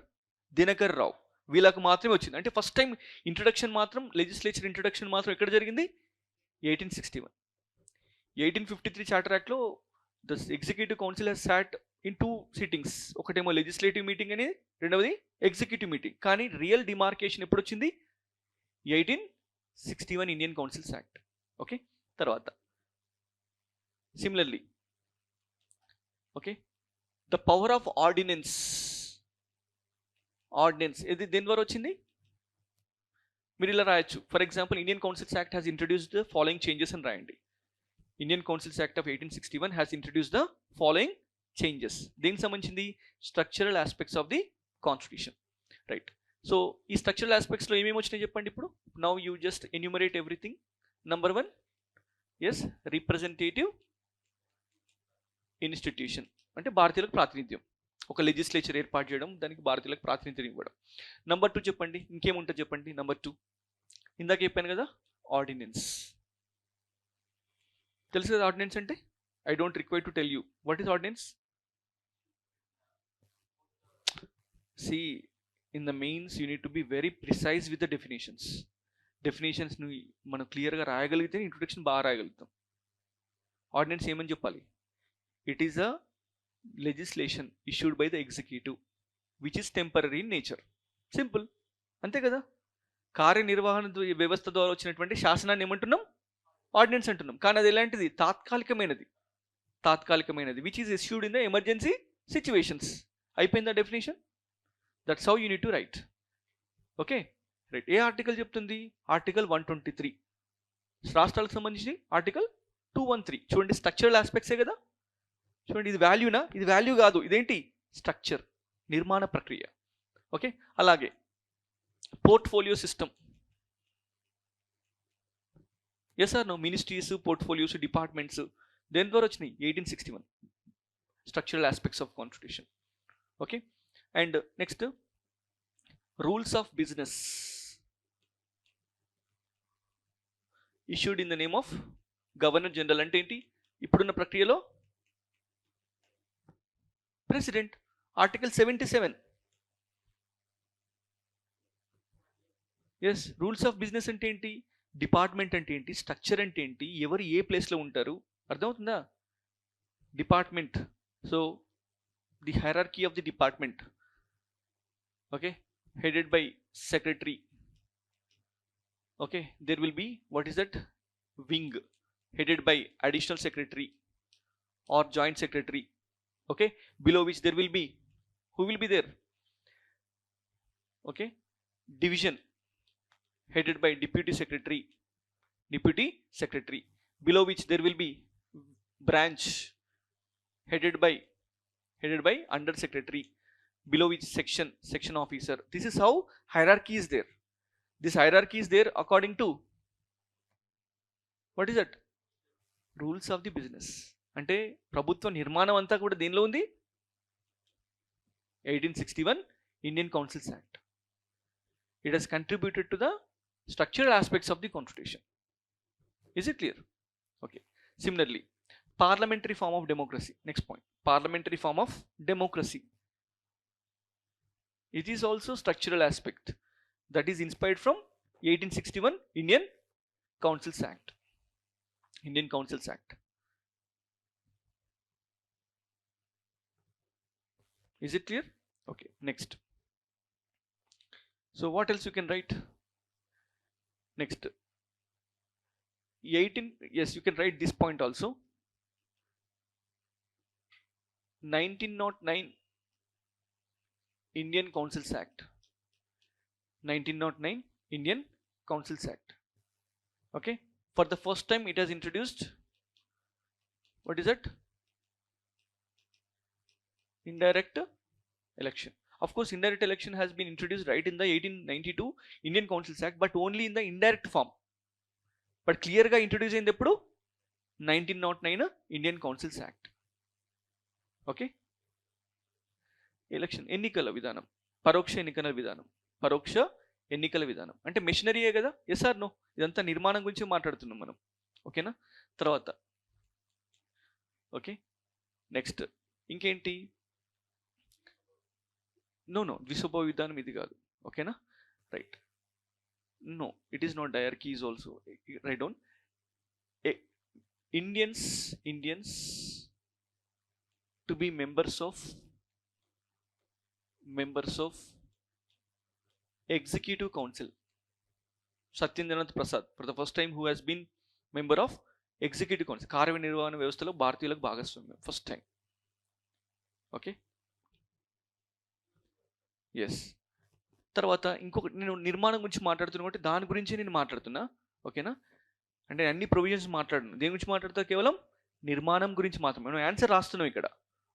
Dinkar Rao, వీళ్ళకు మాత్రమే వచ్చింది. అంటే first time introduction మాత్రం, legislature introduction మాత్రం ఎక్కడ జరిగింది? 1861. 1853 చార్టర్ యాక్ట్లో the executive council has sat in 2 sittings. ఒకటేమో లెజిస్లేటివ్ మీటింగ్ అనేది, రెండవది ఎగ్జిక్యూటివ్ మీటింగ్. కానీ రియల్ డిమార్కేషన్ ఎప్పుడు వచ్చింది? 1861 ఇండియన్ కౌన్సిల్స్ యాక్ట్. ఓకే, తర్వాత similarly okay the power of ordinance ఇది దేని ద్వారా వచ్చింది? మీరు ఇలా రాయొచ్చు. For example, Indian councils act has introduced the following changes అని రాయండి. Indian councils act of 1861 has introduced the following changes. దేనికి సంబంధించింది? Structural aspects of the constitution. Right. So ఈ స్ట్రక్చరల్ ఆస్పెక్ట్స్లో ఏమేమి వచ్చినాయి చెప్పండి ఇప్పుడు. Now you just enumerate everything. Number 1, yes, representative institution అంటే భారతీయులకు ప్రాతినిధ్యం. ఒక లెజిస్లేచర్ ఏర్పాటు చేయడం, దానికి భారతీయులకు ప్రాతినిధ్యం ఇవ్వడం. నంబర్ 2 చెప్పండి, ఇంకేముంటుంది చెప్పండి. నంబర్ 2 ఇందాక చెప్పాను కదా, ఆర్డినెన్స్. తెలుసు కదా ఆర్డినెన్స్ అంటే? I don't require to tell you what is ordinance. See in the mains you need to be very precise with the definitions. డెఫినేషన్స్ని మనం క్లియర్గా రాయగలిగితే ఇంట్రొడక్షన్ బాగా రాయగలుగుతాం. ఆర్డినెన్స్ ఏమని చెప్పాలి? It is a legislation issued by the executive which is temporary in nature. Simple, అంతే కదా. కార్యనిర్వహణ వ్యవస్థ ద్వారా వచ్చినటువంటి శాసనాన్ని ఏమంటున్నాం? ఆర్డినెన్స్ అంటున్నాం. కానీ అది ఎలాంటిది? తాత్కాలికమైనది which is issued in the emergency situations. అయిపోయిందా definition? That's how you need to write. Okay, right. ఏ ఆర్టికల్ చెప్తుంది? ఆర్టికల్ 123. రాష్ట్రాలకు సంబంధించి ఆర్టికల్ 213. చూడండి, స్ట్రక్చరల్ ఆస్పెక్ట్సే కదా. చూడండి, ఇది వాల్యూనా? ఇది వాల్యూ కాదు, ఇదేంటి? స్ట్రక్చర్, నిర్మాణ ప్రక్రియ. ఓకే, అలాగే portfolio system. Yes or no? Ministries, portfolios, departments దేని ద్వారా వచ్చినాయి? 1861. Structural aspects of constitution. Okay, and next rules of business issued in the name of governor general. అంటే ఏంటి? ఇప్పుడున్న ప్రక్రియలో president. Article 77. Yes, rules of business అంటే ఏంటి? Department అంటే ఏంటి? స్ట్రక్చర్ అంటే ఏంటి? ఎవరు ఏ ప్లేస్లో ఉంటారు? అర్థమవుతుందా? Department, so the hierarchy of the department. Okay, headed by secretary. Okay, there will be, what is that, wing headed by additional secretary or joint secretary. Okay, below which there will be, who will be there? Okay, division headed by deputy secretary. Below which there will be branch headed by under secretary. Below which section officer. This is how hierarchy is there. This hierarchy is there according to, what is that? Rules of the business. అంటే ప్రభుత్వ నిర్మాణం అంతా కూడా దేనిలో ఉంది? 1861 Indian councils act. It has contributed to the structural aspects of the constitution. Is it clear? Okay, similarly parliamentary form of democracy. Next point, parliamentary form of democracy. It is also structural aspect that is inspired from 1861 Indian Councils Act. Is it clear? Okay, next. So what else you can write? Next, 18, yes, you can write this point also. 1909 Indian Councils Act. 1909 Indian Councils Act. Okay, for the first time it has introduced, what is that? Indirect election. Of course, indirect election has been introduced right in the 1892 Indian Councils Act, but only in the indirect form. But clear ga introduce ayindi eppudu 1909 Indian Councils Act. Okay, election, ఎన్నికల విధానం, పరోక్ష ఎన్నికల విధానం అంటే మెషినరీయే కదా. Yes or no? ఇదంతా నిర్మాణం గురించి మాట్లాడుతున్నాం మనం. ఓకేనా? తర్వాత ఓకే, నెక్స్ట్ ఇంకేంటి? నో ద్విసభ విధానం ఇది కాదు. ఓకేనా? Right. No, it is not dyarchy is also. Right down. Indians to be members of executive council. Satyendranath Prasad for the first time who has been member of executive council. కార్యనిర్వహణ వ్యవస్థలో భారతీయులకు భాగస్వామ్యం first time. Okay, yes. తర్వాత ఇంకొకటి, నేను నిర్మాణం గురించి మాట్లాడుతున్నా కాబట్టి దాని గురించి నేను మాట్లాడుతున్నా. ఓకేనా? అంటే అన్ని ప్రొవిజన్స్ మాట్లాడను, దేని గురించి మాట్లాడుతా? కేవలం నిర్మాణం గురించి మాత్రమే. మనం ఆన్సర్ రాస్తున్నాం ఇక్కడ.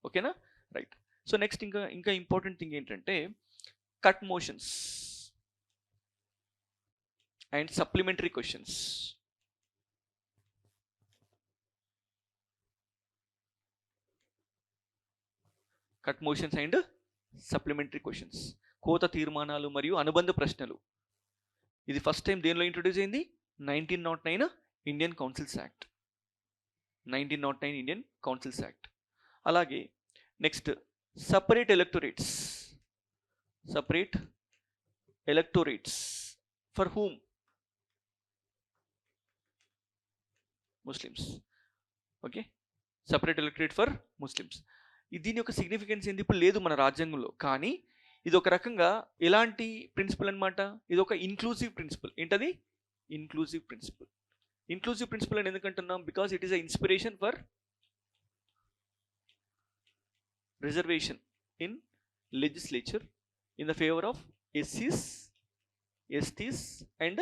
ఓకేనా? రైట్. సో నెక్స్ట్ ఇంకా ఇంపార్టెంట్ థింగ్ ఏంటంటే cut motions and supplementary questions. Cut motions and supplementary questions, కోత తీర్మానాలు మరియు అనుబంధ ప్రశ్నలు. ఇది ఫస్ట్ టైం దేనిలో ఇంట్రొడ్యూస్ అయింది? 1909 Indian councils act. 1909 Indian councils act. అలాగే next separate electorates for whom? Muslims. Okay, separate electorate for Muslims. దీని యొక్క సిగ్నిఫికెన్స్ ఏంది? ఇప్పుడు లేదు మన రాజ్యాంగంలో, కానీ ఇది ఒక రకంగా ఎలాంటి ప్రిన్సిపల్ అనమాట? ఇది ఒక ఇన్క్లూజివ్ ప్రిన్సిపల్. ఏంటది? Inclusive principle. ఇన్క్లూజివ్ ప్రిన్సిపల్ అని ఎందుకంటున్నాం? Because it is a inspiration for reservation in legislature in the favour of ఎస్సీస్, ఎస్టీస్ అండ్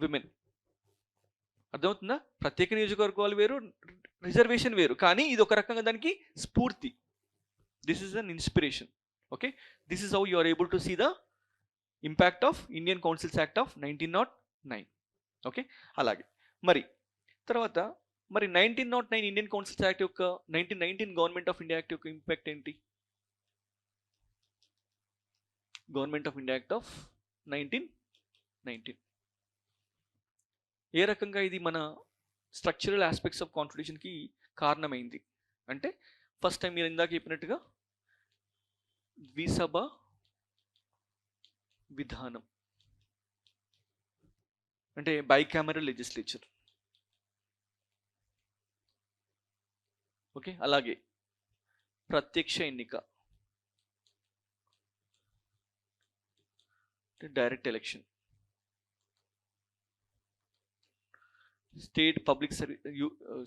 విమెన్. అర్థమవుతుందా? ప్రత్యేక నియోజకవర్గాలు వేరు, రిజర్వేషన్ వేరు, కానీ ఇది ఒక రకంగా దానికి స్ఫూర్తి. This is an inspiration. Okay, this is how you are able to see the impact of Indian councils act of 1909. Okay, అలాగే మరి తర్వాత 1909 ఇండియన్ కౌన్సిల్స్ యాక్ట్ యొక్క 1919 గవర్నమెంట్ ఆఫ్ ఇండియా యాక్ట్ యొక్క ఇంపాక్ట్ ఏంటి? Government of India act of 1919 ఏ రకంగా ఇది మన స్ట్రక్చరల్ ఆస్పెక్ట్స్ ఆఫ్ కాన్స్టిట్యూషన్కి కారణమైంది అంటే, ఫస్ట్ టైం మీరు ఇందాక చెప్పినట్టుగా ద్విసభ విధానం అంటే బైకామరల్ లెజిస్లేచర్. ఓకే, అలాగే ప్రత్యక్ష ఎన్నిక, direct election. State public service,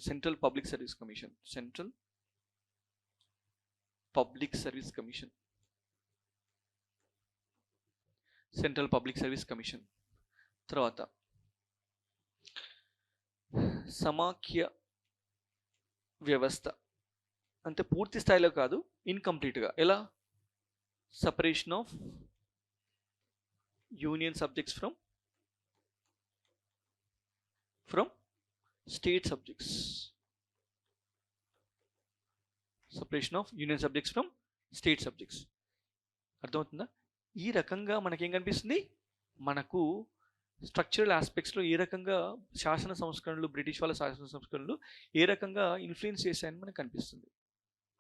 central public service commission, central public service commission, central public service commission. తర్వాత సమాఖ్య వ్యవస్థ, అంటే పూర్తి స్థాయిలో కాదు, ఇన్కంప్లీట్గా. ఎలా? Separation of union subjects from state subjects. Separation of union subjects from state subjects. అర్థమవుతుందా? ఈ రకంగా మనకేం కనిపిస్తుంది? మనకు స్ట్రక్చరల్ ఆస్పెక్ట్స్లో ఏ రకంగా శాసన సంస్కరణలు, బ్రిటిష్ వాళ్ళ శాసన సంస్కరణలు ఏ రకంగా ఇన్ఫ్లుయెన్స్ చేశాయని మనకు కనిపిస్తుంది.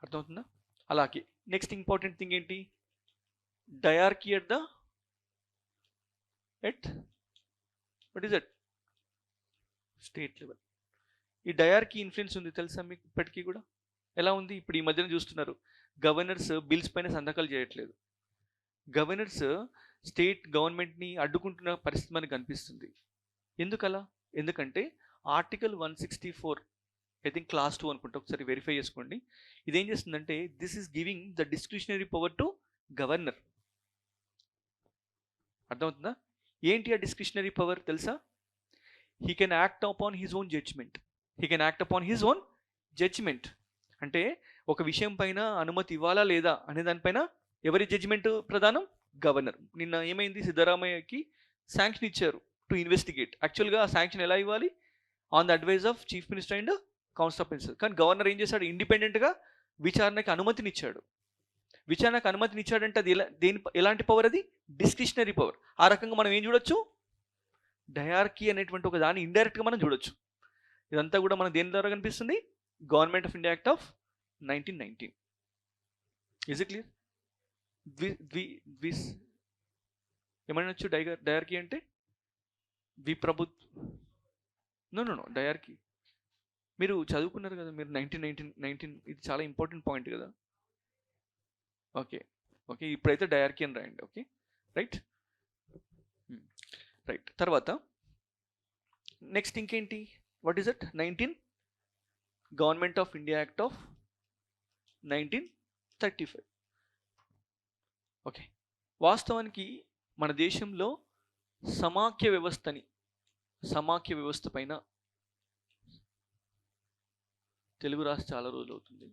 అర్థమవుతుందా? అలాగే నెక్స్ట్ ఇంపార్టెంట్ థింగ్ ఏంటి? Dyarchy at what is that? State level. ఈ డయార్కీ ఇన్ఫ్లుయెన్స్ ఉంది తెలుసా మీకు ఇప్పటికీ కూడా? ఎలా ఉంది? ఇప్పుడు ఈ మధ్యన చూస్తున్నారు, గవర్నర్స్ బిల్స్ పైన సంతకాలు చేయట్లేదు. గవర్నర్స్ స్టేట్ గవర్నమెంట్ని అడ్డుకుంటున్న పరిస్థితి మనకు కనిపిస్తుంది. ఎందుకలా? ఎందుకంటే ఆర్టికల్ 164, ఐ థింక్ క్లాస్ 2 అనుకుంటా, ఒకసారి వెరిఫై చేసుకోండి. ఇదేం చేస్తుందంటే, this is giving the discretionary power to governor. అర్థమవుతుందా? ఏంటి ఆ డిస్క్రిషనరీ పవర్ తెలుసా? He can act upon his own judgment. అంటే ఒక విషయం పైన అనుమతి ఇవ్వాలా లేదా అనే దానిపైన ఎవరి జడ్జిమెంట్ ప్రధానం? గవర్నర్. నిన్న ఏమైంది? సిద్ధరామయ్యకి శాంక్షన్ ఇచ్చారు టు ఇన్వెస్టిగేట్. యాక్చువల్గా ఆ శాంక్షన్ ఎలా ఇవ్వాలి? On the advice of chief minister and council of minister. కానీ గవర్నర్ ఏం చేశాడు? ఇండిపెండెంట్గా విచారణకి అనుమతినిచ్చాడు. అది ఎలాంటి పవర్? అది డిస్క్రిషనరీ పవర్. ఆ రకంగా మనం ఏం చూడొచ్చు? డయార్కీ అనేటువంటి ఒక దాన్ని ఇండైరెక్ట్గా మనం చూడొచ్చు. ఇదంతా కూడా మనం దేని ద్వారా కనిపిస్తుంది? Government of India act of 1919. Is it clear? ఏమనొచ్చు డయార్కీ అంటే? నో డయార్కీ మీరు చదువుకున్నారు కదా, మీరు 19 ఇది చాలా ఇంపార్టెంట్ పాయింట్ కదా. ఓకే ఓకే, ఇప్పుడైతే డయార్కీ అని రాయండి. Okay right right. తర్వాత నెక్స్ట్ ఇంకేంటి, what is it, government of India act of 1935. Okay, వాస్తవానికి మన దేశంలో సమాఖ్య వ్యవస్థ పైన తెలుగు రాసి చాలా రోజులు అవుతుంది.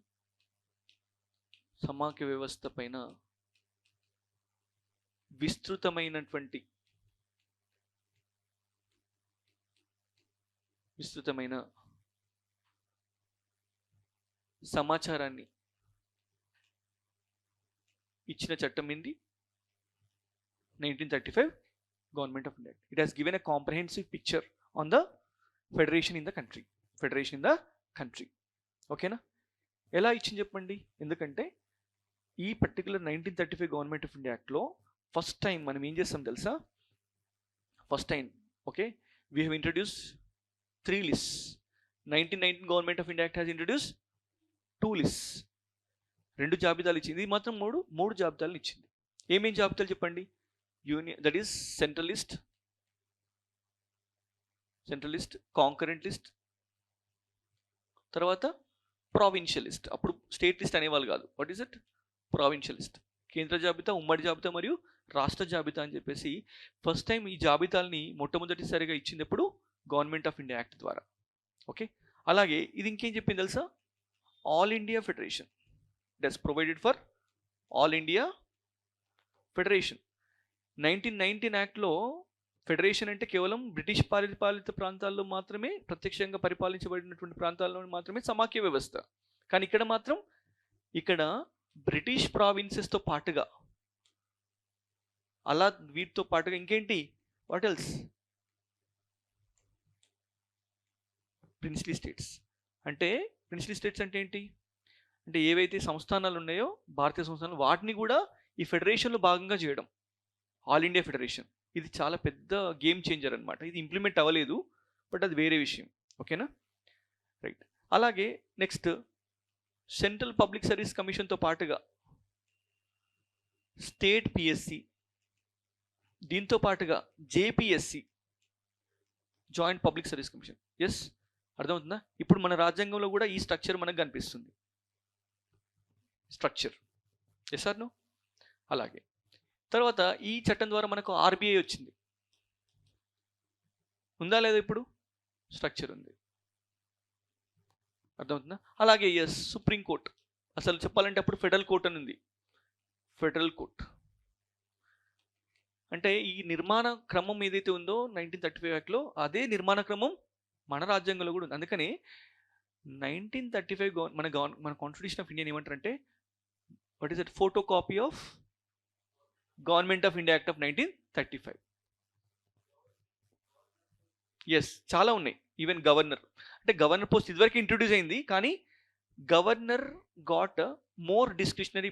సమాఖ్య వ్యవస్థ పైన విస్తృతమైన సమాచారాన్ని ఇచ్చిన చట్టం ఏంది, 1935 government of India. It has given a comprehensive picture on the federation in the country. ఓకేనా, ఎలా ఇచ్చింది చెప్పండి. ఎందుకంటే ఈ పర్టికులర్ 1935 గవర్నమెంట్ ఆఫ్ ఇండియా యాక్ట్లో ఫస్ట్ టైం మనం ఏం చేస్తాం తెలుసా, first time okay we have introduce 3 lists. 1919 government of India act has introduce 2 lists. 2 జాబితాలు ఇచ్చింది. ఇది మాత్రం మూడు జాబితాలను ఇచ్చింది. ఏమేం జాబితాలు చెప్పండి, that is central list, concurrent list, తర్వాత ప్రావిన్షియల్ లిస్ట్. అప్పుడు స్టేట్ లిస్ట్ అనేవాళ్ళు కాదు. What is it, provincial list. కేంద్ర జాబితా, ఉమ్మడి జాబితా మరియు రాష్ట్ర జాబితా అని చెప్పేసి ఫస్ట్ టైం ఈ జాబితాల్ని మొట్టమొదటిసారిగా ఇచ్చింది ఎప్పుడు, గవర్నమెంట్ ఆఫ్ ఇండియా యాక్ట్ ద్వారా. ఓకే, అలాగే ఇది ఇంకేం చెప్పింది తెలుసా, all India federation. It has provided for all India federation. 1919 యాక్ట్లో ఫెడరేషన్ అంటే కేవలం బ్రిటిష్ పరిపాలిత ప్రాంతాల్లో మాత్రమే, ప్రత్యక్షంగా పరిపాలించబడినటువంటి ప్రాంతాల్లో మాత్రమే సమాఖ్య వ్యవస్థ. కానీ ఇక్కడ బ్రిటిష్ ప్రావిన్సెస్తో పాటుగా, అలా వీటితో పాటుగా ఇంకేంటి, వాట్ ఎల్స్, ప్రిన్స్లీ స్టేట్స్. అంటే ప్రిన్స్లీ స్టేట్స్ అంటే ఏంటి అంటే ఏవైతే సంస్థానాలు ఉన్నాయో భారతీయ సంస్థానాలు, వాటిని కూడా ఈ ఫెడరేషన్లో భాగంగా చేయడం, ఆల్ ఇండియా ఫెడరేషన్. ఇది చాలా పెద్ద గేమ్ చేంజర్ అనమాట. ఇది ఇంప్లిమెంట్ అవ్వలేదు, బట్ అది వేరే విషయం. ఓకేనా రైట్. అలాగే నెక్స్ట్ సెంట్రల్ పబ్లిక్ సర్వీస్ కమిషన్తో పాటుగా స్టేట్ పిఎస్సి, దీంతో పాటుగా JPSC, joint public service commission. Yes, అర్థమవుతుందా. ఇప్పుడు మన రాజ్యాంగంలో కూడా ఈ స్ట్రక్చర్ మనకు కనిపిస్తుంది, స్ట్రక్చర్. Yes or no. అలాగే తర్వాత ఈ చట్టం ద్వారా మనకు ఆర్బీఐ వచ్చింది, ఉందా లేదా, ఇప్పుడు స్ట్రక్చర్ ఉంది, అర్థమవుతుందా. అలాగే ఎస్, సుప్రీంకోర్టు. అసలు చెప్పాలంటే అప్పుడు ఫెడరల్ కోర్ట్ అని ఉంది, ఫెడరల్ కోర్ట్. అంటే ఈ నిర్మాణ క్రమం ఏదైతే ఉందో 1935 యాక్ట్లో, అదే నిర్మాణ క్రమం మన రాజ్యాంగంలో కూడా ఉంది. అందుకని 1935 మన కాన్స్టిట్యూషన్ ఆఫ్ ఇండియా ఏమంటారంటే, what is that, photo copy of government of India act of 1935. Yes, చాలా ఉన్నాయి. ఈవెన్ గవర్నర్, అంటే గవర్నర్ పోస్ట్ ఇదివరకు ఇంట్రొడ్యూస్ అయింది, కానీ governor got more discretionary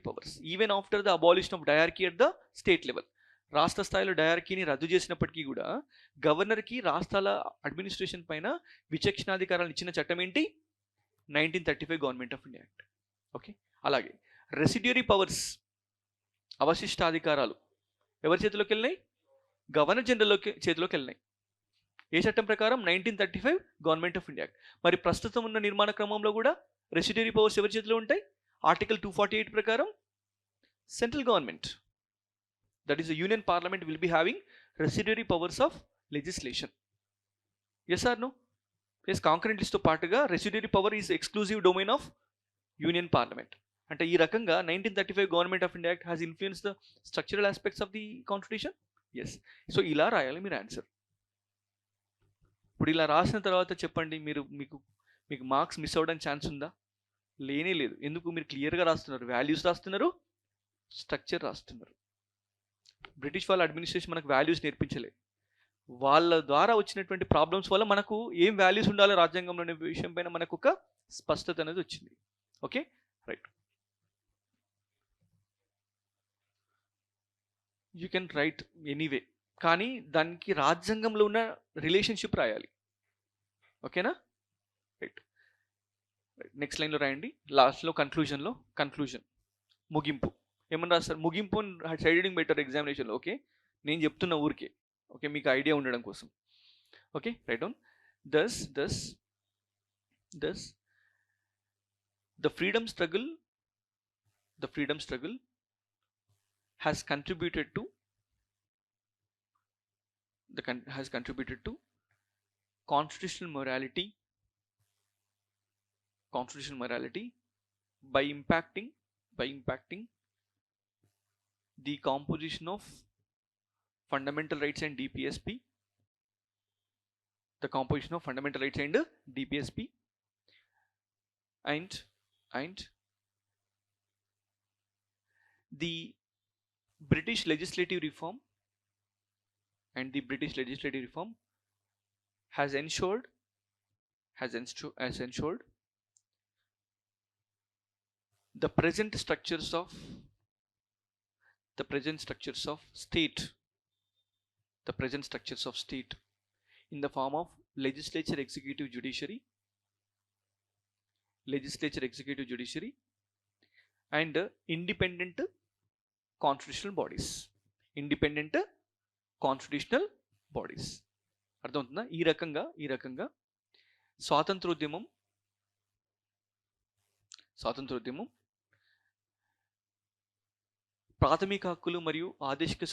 powers even after the abolition of dyarchy at the state level. రాష్ట్ర స్థాయిలో డయార్కీని రద్దు చేసినప్పటికీ కూడా గవర్నర్కి రాష్ట్రాల అడ్మినిస్ట్రేషన్ పైన విచక్షణాధికారాలు ఇచ్చిన చట్టం ఏంటి, 1935 government of India act. Okay, అలాగే రెసిడ్యూరీ పవర్స్, అవశిష్టాధికారాలు ఎవరి చేతిలోకి వెళ్ళినాయి, గవర్నర్ జనరల్ చేతిలోకి వెళ్ళినాయి. ఏ చట్టం ప్రకారం, 1935 గవర్నమెంట్ ఆఫ్ ఇండియా యాక్ట్. మరి ప్రస్తుతం ఉన్న నిర్మాణ క్రమంలో కూడా రెసిడ్యూరీ పవర్స్ ఎవరి చేతిలో ఉంటాయి, ఆర్టికల్ 248 ప్రకారం central government, that is the union parliament will be having residuary powers of legislation. Yes or no. Yes, concurrent లిస్ట్తో పాటుగా residuary power is exclusive domain of union parliament. అంటే ఈ రకంగా 1935 government of India act has influence the structural aspects of the constitution. Yes, so ఇలా రాయాలి మీరు answer. ఇప్పుడు ఇలా రాసిన తర్వాత చెప్పండి, మీకు మార్క్స్ మిస్ అవ్వడానికి ఛాన్స్ ఉందా, లేనే లేదు. ఎందుకు, మీరు క్లియర్గా రాస్తున్నారు, వాల్యూస్ రాస్తున్నారు, స్ట్రక్చర్ రాస్తున్నారు. బ్రిటిష్ వాళ్ళ అడ్మినిస్ట్రేషన్ మనకు వాల్యూస్ నేర్పించలే, వాళ్ళ ద్వారా వచ్చినటువంటి ప్రాబ్లమ్స్ వల్ల మనకు ఏం వాల్యూస్ ఉండాలో రాజ్యాంగంలో అనే విషయం పైన మనకు ఒక స్పష్టత అనేది వచ్చింది. Okay right. You can write anyway, కానీ దానికి రాజ్యాంగంలో ఉన్న రిలేషన్షిప్ రాయాలి. ఓకేనా? రైట్. నెక్స్ట్ లైన్లో రాయండి. లాస్ట్లో కన్క్లూజన్ ముగింపు ఏమన్నా రాస్తారు? ముగింపు సైడ్ హెడింగ్ పెట్టారు ఎగ్జామినేషన్లో. ఓకే, నేను చెప్తున్న ఊరికే, ఓకే, మీకు ఐడియా ఉండడం కోసం. Okay, right down. Thus the freedom struggle has contributed to constitutional morality by impacting the composition of fundamental rights and DPSP, and the British legislative reform has ensured the present structures of state in the form of legislature, executive, judiciary and independent constitutional bodies. అర్థమవుతుందా? ఈ రకంగా స్వాతంత్రోద్యమం ప్రాథమిక హక్కులు మరియు ఆదేశిక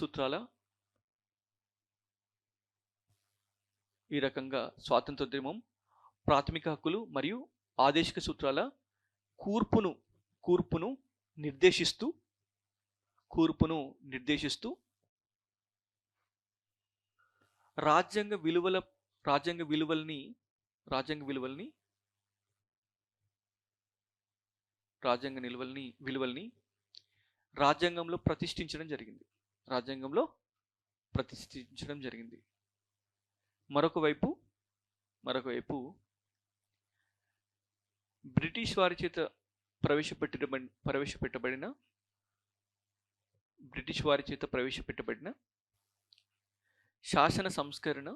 సూత్రాల కూర్పును నిర్దేశిస్తూ రాజ్యాంగ విలువల్ని రాజ్యాంగంలో ప్రతిష్ఠించడం జరిగింది. మరొక వైపు బ్రిటిష్ వారి చేత ప్రవేశపెట్టబడిన శాసన సంస్కరణ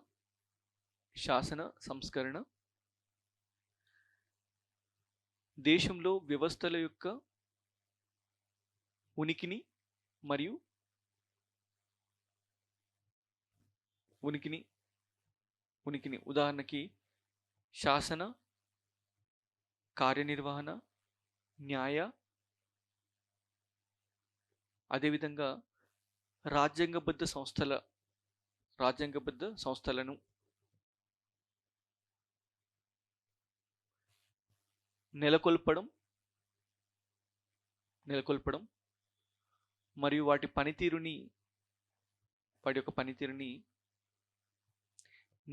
దేశంలో వ్యవస్థల యొక్క ఉనికిని ఉదాహరణకి శాసన, కార్యనిర్వహణ, న్యాయ, అదేవిధంగా రాజ్యాంగబద్ధ సంస్థలను నెలకొల్పడం మరియు వాటి యొక్క పనితీరుని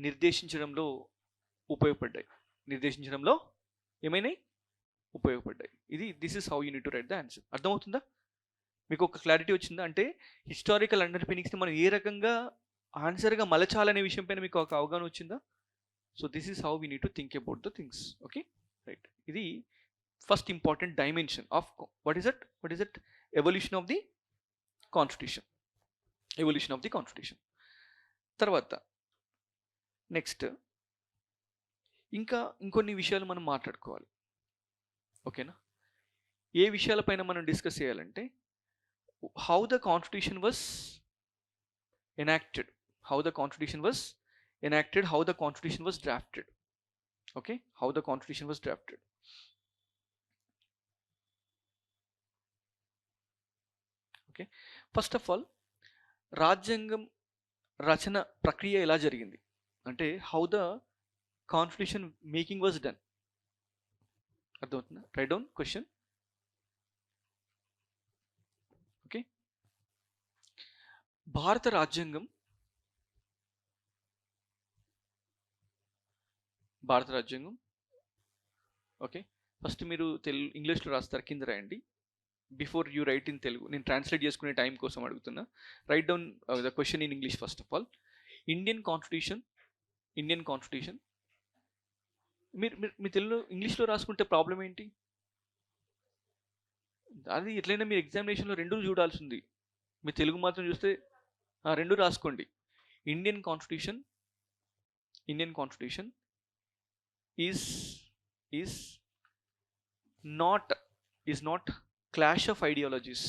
నిర్దేశించడంలో ఉపయోగపడ్డాయి. ఇది this is how you need to right the answer. అర్థమవుతుందా? మీకు ఒక క్లారిటీ వచ్చిందా? అంటే హిస్టారికల్ అండర్పిన్నింగ్స్ని మనం ఏ రకంగా ఆన్సర్గా మలచాలనే విషయం పైన మీకు ఒక అవగాహన వచ్చిందా? So this is how we need to think about the things. Okay, right. ఇది first important dimension of what is that evolution of the constitution. తర్వాత నెక్స్ట్ ఇంకొన్ని విషయాలు మనం మాట్లాడుకోవాలి. ఓకేనా? ఏ విషయాలపైన మనం డిస్కస్ చేయాలంటే how the constitution was enacted, how the constitution was drafted. Okay, how the constitution was drafted. Okay, first of all, రాజ్యాంగం రచన ప్రక్రియ ఎలా జరిగింది అంటే how the constitution making was done. అర్థమవుతుందా? Right down question. భారత రాజ్యాంగం ఓకే, ఫస్ట్ మీరు ఇంగ్లీష్లో రాస్తారు, కింద రాయండి. Before you right in Telugu, నేను ట్రాన్స్లేట్ చేసుకునే టైం కోసం అడుగుతున్నా. Right down the question in English first of all. Indian constitution మీరు మీ తెలుగులో ఇంగ్లీష్లో రాసుకుంటే ప్రాబ్లం ఏంటి? అది ఎట్లయినా మీరు ఎగ్జామినేషన్లో రెండు చూడాల్సి ఉంది. మీ తెలుగు మాత్రం చూస్తే రెండు రాసుకోండి. Indian constitution is not clash of ideologies.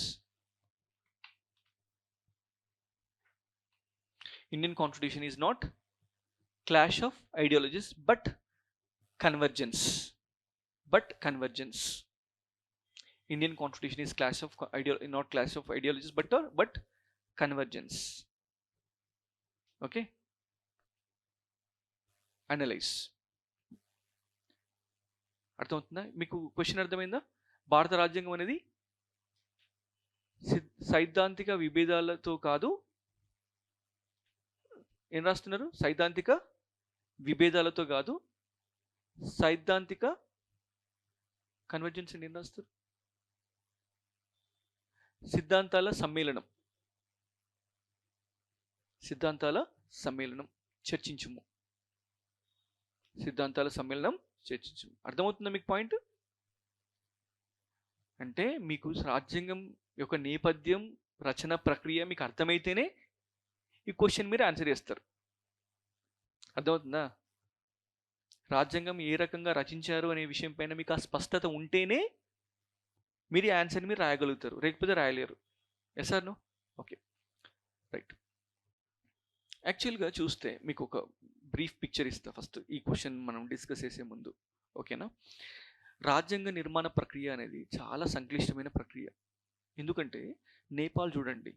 Indian Constitution is not clash of ideologies but convergence. Indian Constitution is not clash of ideologies but convergence. Okay, analyse. అర్థమవుతుందా మీకు? క్వశ్చన్ అర్థమైందా? భారత రాజ్యాంగం అనేది సైద్ధాంతిక విభేదాలతో కాదు, ఏం రాస్తున్నారు? సైద్ధాంతిక విభేదాలతో కాదు, సైద్ధాంతిక కన్వర్జెన్స్ ఏం రాస్తారు? సిద్ధాంతాల సమ్మేళనం. సిద్ధాంతాల సమ్మేళనం చర్చించుము. సిద్ధాంతాల సమ్మేళనం చర్చించుము. అర్థమవుతుందా మీకు పాయింట్? అంటే మీకు రాజ్యాంగం యొక్క నేపథ్యం, రచన ప్రక్రియ మీకు అర్థమైతేనే ఈ క్వశ్చన్ మీరు ఆన్సర్ చేస్తారు. అర్థమవుతుందా? రాజ్యాంగం ఏ రకంగా రచించారు అనే విషయం పైన మీకు ఆ స్పష్టత ఉంటేనే మీరు ఈ ఆన్సర్ని మీరు రాయగలుగుతారు, లేకపోతే రాయలేరు. Yes or no? Okay, right. యాక్చువల్గా చూస్తే మీకు ఒక బ్రీఫ్ పిక్చర్ ఇస్తా ఫస్ట్ ఈ క్వశ్చన్ మనం డిస్కస్ చేసే ముందు. ఓకేనా? రాజ్యాంగ నిర్మాణ ప్రక్రియ అనేది చాలా సంక్లిష్టమైన ప్రక్రియ. ఎందుకంటే నేపాల్ చూడండి,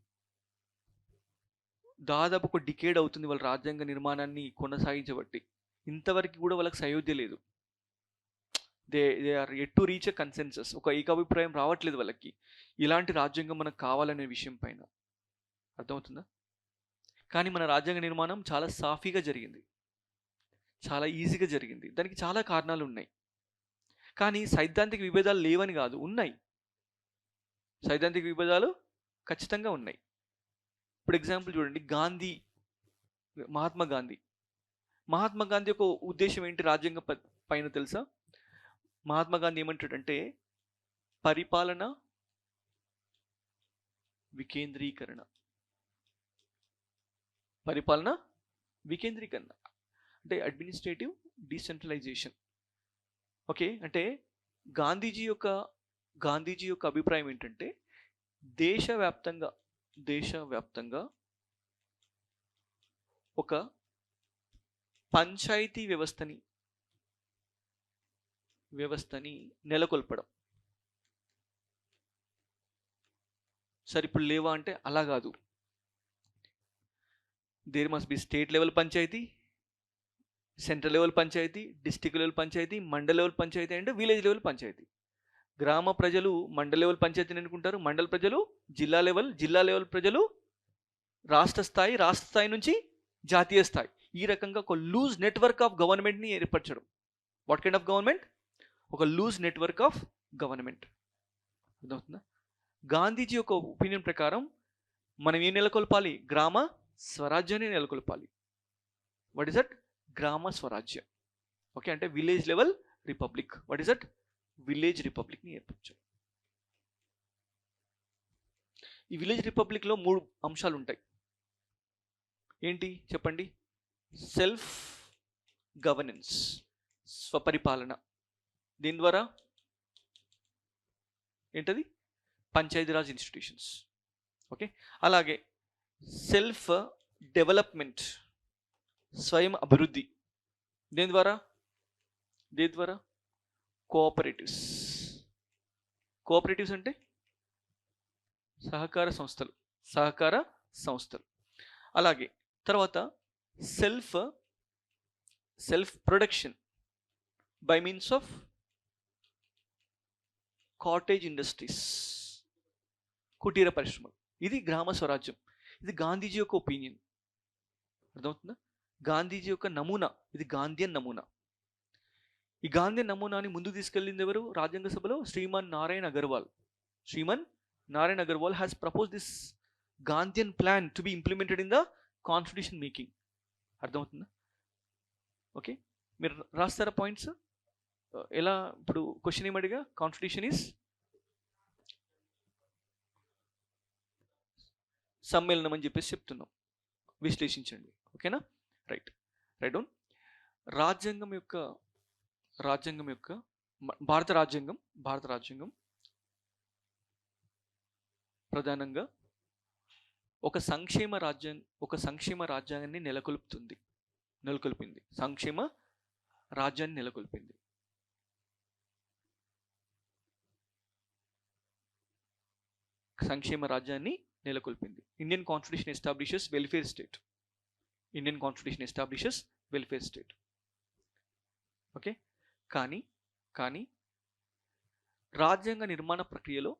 దాదాపు ఒక డికేడ్ అవుతుంది వాళ్ళ రాజ్యాంగ నిర్మాణాన్ని కొనసాగించబట్టి. ఇంతవరకు కూడా వాళ్ళకి సయోధ్య లేదు. They are at to reach a consensus. ఒక ఏకాభిప్రాయం రావట్లేదు వాళ్ళకి ఇలాంటి రాజ్యాంగం మనకు కావాలనే విషయం పైన. అర్థమవుతుందా? కానీ మన రాజ్యాంగ నిర్మాణం చాలా సాఫీగా జరిగింది, చాలా ఈజీగా జరిగింది. దానికి చాలా కారణాలు ఉన్నాయి. కానీ సైద్ధాంతిక విభేదాలు లేవని కాదు, ఉన్నాయి. సైద్ధాంతిక విభేదాలు ఖచ్చితంగా ఉన్నాయి. ఇప్పుడు ఎగ్జాంపుల్ చూడండి, మహాత్మా గాంధీ యొక్క ఉద్దేశం ఏంటి రాజ్యాంగ పైన తెలుసా? మహాత్మా గాంధీ ఏమంటాడంటే పరిపాలన వికేంద్రీకరణ. అంటే అడ్మినిస్ట్రేటివ్ డీసెంట్రలైజేషన్. ఓకే, అంటే గాంధీజీ యొక్క అభిప్రాయం ఏంటంటే దేశవ్యాప్తంగా ఒక పంచాయతీ వ్యవస్థని నెలకొల్పడం. సరే, ఇప్పుడు లేవా అంటే అలా కాదు. There must be state level panchayati, central level panchayati, district level panchayati, mandal level panchayati and village level panchayati. గ్రామ ప్రజలు మండల్ లెవెల్ పంచాయతీని అనుకుంటారు, మండల్ ప్రజలు జిల్లా లెవెల్ ప్రజలు రాష్ట్ర స్థాయి నుంచి జాతీయ స్థాయి. ఈ రకంగా ఒక లూజ్ నెట్వర్క్ ఆఫ్ గవర్నమెంట్ని ఏర్పరచడం. What kind of government? ఒక లూజ్ నెట్వర్క్ ఆఫ్ గవర్నమెంట్. అర్థమవుతుందా? గాంధీజీ యొక్క ఒపీనియన్ ప్రకారం మనం ఏం నెలకొల్పాలి? గ్రామ స్వరాజ్యాన్ని నెలకొల్పాలి. What is that? గ్రామ స్వరాజ్యం. ఓకే, అంటే village level republic. What is that? Village రిపబ్లిక్ని ఏర్పరచాలి. ఈ విలేజ్ రిపబ్లిక్లో 3 అంశాలు ఉంటాయి. ఏంటి చెప్పండి? సెల్ఫ్ గవర్నెన్స్, స్వపరిపాలన. దీని ద్వారా ఏంటది? పంచాయతీరాజ్ ఇన్స్టిట్యూషన్స్. ఓకే, అలాగే సెల్ఫ్ డెవలప్మెంట్, స్వయం అభివృద్ధి. దేని ద్వారా? కోఆపరేటివ్స్ అంటే సహకార సంస్థలు. అలాగే తర్వాత self production by means of cottage industries, కుటీర పరిశ్రమలు. ఇది గ్రామ స్వరాజ్యం. ఇది గాంధీజీ యొక్క ఒపీనియన్. అర్థమవుతుందా? గాంధీజీ యొక్క నమూనా. ఇది గాంధీయన్ నమూనా. ఈ గాంధీయన్ నమూనాని ముందుకు తీసుకెళ్ళింది ఎవరు? రాజ్యాంగ సభలో Shriman Narayan Agarwal has propose this Gandhian plan to be implemented in the constitution making. అర్థమవుతుందా? ఓకే, మీరు రాస్తారా పాయింట్స్? ఎలా? ఇప్పుడు క్వశ్చన్ ఏమడిగా? కాన్స్టిట్యూషన్ ఈజ్ సమ్మేళనం అని చెప్పేసి చెప్తున్నాం. విశ్లేషించండి. ఓకేనా? Right down. రాజ్యాంగం యొక్క రాజ్యాంగం యొక్క భారత రాజ్యాంగం ప్రధానంగా ఒక సంక్షేమ రాజ్యాన్ని నెలకొల్పింది. సంక్షేమ రాజ్యాన్ని నెలకొల్పింది. Indian constitution establishes welfare state. Okay, కానీ రాజ్యాంగ నిర్మాణ ప్రక్రియలో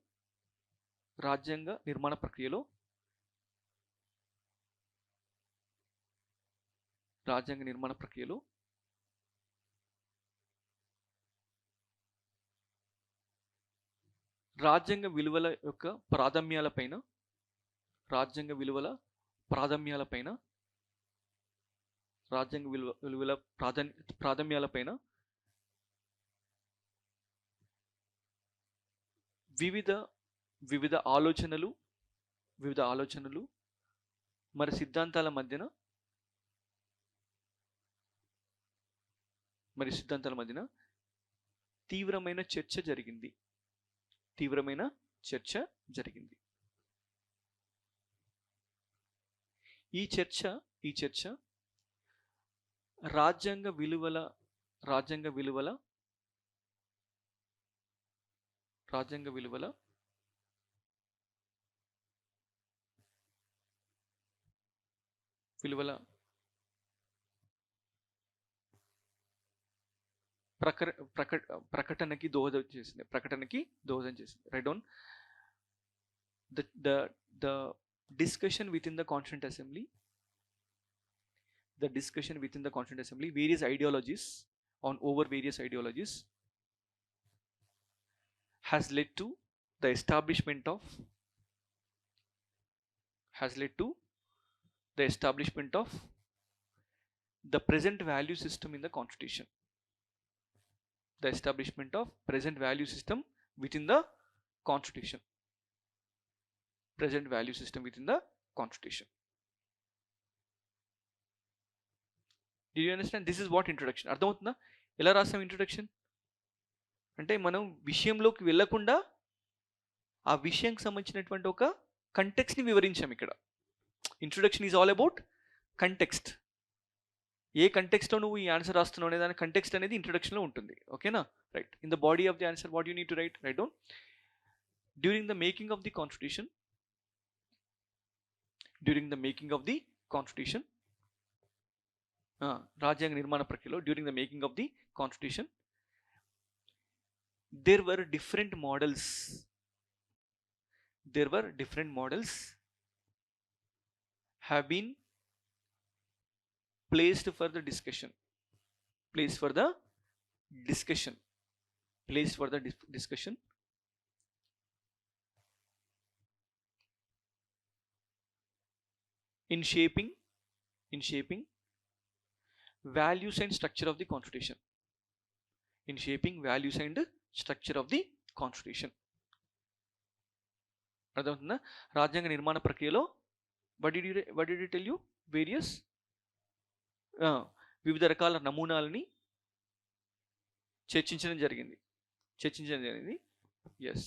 రాజ్యాంగ విలువల యొక్క ప్రాధాన్యాలపైన వివిధ ఆలోచనలు మరి సిద్ధాంతాల మధ్యన తీవ్రమైన చర్చ జరిగింది. ఈ చర్చ రాజ్యాంగ విలువల ప్రకటనకి దోహదం చేసింది. Right down the discussion within the Constituent Assembly, various ideologies has led to the establishment of the present value system in the Constitution. The establishment of present value system within the Constitution. Did you understand? This is what introduction. అర్థమవుతుందా? ఎలా రాసాం introduction అంటే మనం విషయంలోకి వెళ్ళకుండా ఆ విషయానికి సంబంధించినటువంటి ఒక కంటెక్స్ట్ని వివరించాం. ఇక్కడ introduction is all about context. ఏ కంటెక్స్ట్లో నువ్వు ఈ ఆన్సర్ రాస్తున్నావు అనే దాని కంటెక్స్ట్ అనేది ఇంట్రొడక్షన్లో ఉంటుంది. ఓకేనా? Right. In the body of the answer what you need to right down. During the making of the constitution రాజ్యాంగ నిర్మాణ ప్రక్రియలో during the making of the constitution there were different models have been placed for the discussion in shaping values and structure of the constitution. అర్థమవుతుందా? రాజ్యాంగ నిర్మాణ ప్రక్రియలో what did you tell you? Various వివిధ రకాల నమూనాలని చర్చించడం జరిగింది. ఎస్,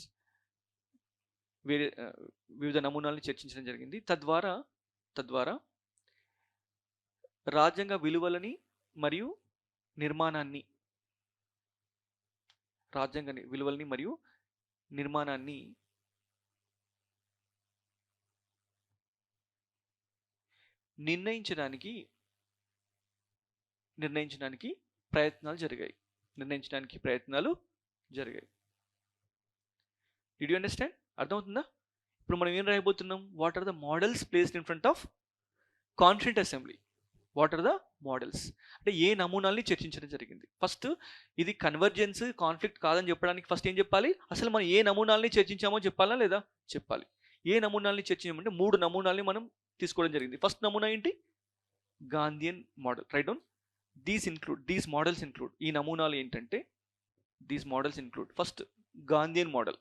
వివిధ నమూనాలని చర్చించడం జరిగింది. తద్వారా రాజ్యాంగ విలువలని మరియు నిర్మాణాన్ని నిర్ణయించడానికి ప్రయత్నాలు జరిగాయి. Did you understand? అర్థమవుతుందా? ఇప్పుడు మనం ఏం రాయబోతున్నాం? What are the models placed in front of constituent assembly. What are the models అంటే ఏ నమూనాల్ని చర్చించడం జరిగింది. ఫస్ట్ ఇది కన్వర్జెన్స్ కాన్ఫ్లిక్ట్ కాదని చెప్పడానికి ఫస్ట్ ఏం చెప్పాలి? అసలు మనం ఏ నమూనాల్ని చర్చించామో చెప్పాలా లేదా? చెప్పాలి. ఏ నమూనాల్ని చర్చించామంటే 3 నమూనాల్ని మనం తీసుకోవడం జరిగింది. ఫస్ట్ నమూనా ఏంటి? Gandhian model. Right down. These models include ఈ నమూనాలు ఏంటంటే these models include first Gandhian model.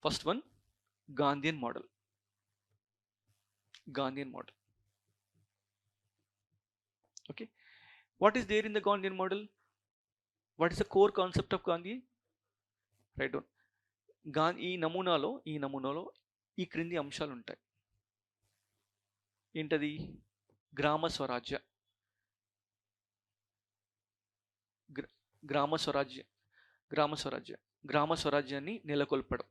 First one Gandhian model. Okay, what is there in the Gandhian model? What is the core concept of Gandhi? Right down. ఈ నమూనాలో ఈ క్రింది అంశాలు ఉంటాయి. ఏంటది? గ్రామ స్వరాజ్య, గ్రామ స్వరాజ్యాన్ని నెలకొల్పడం,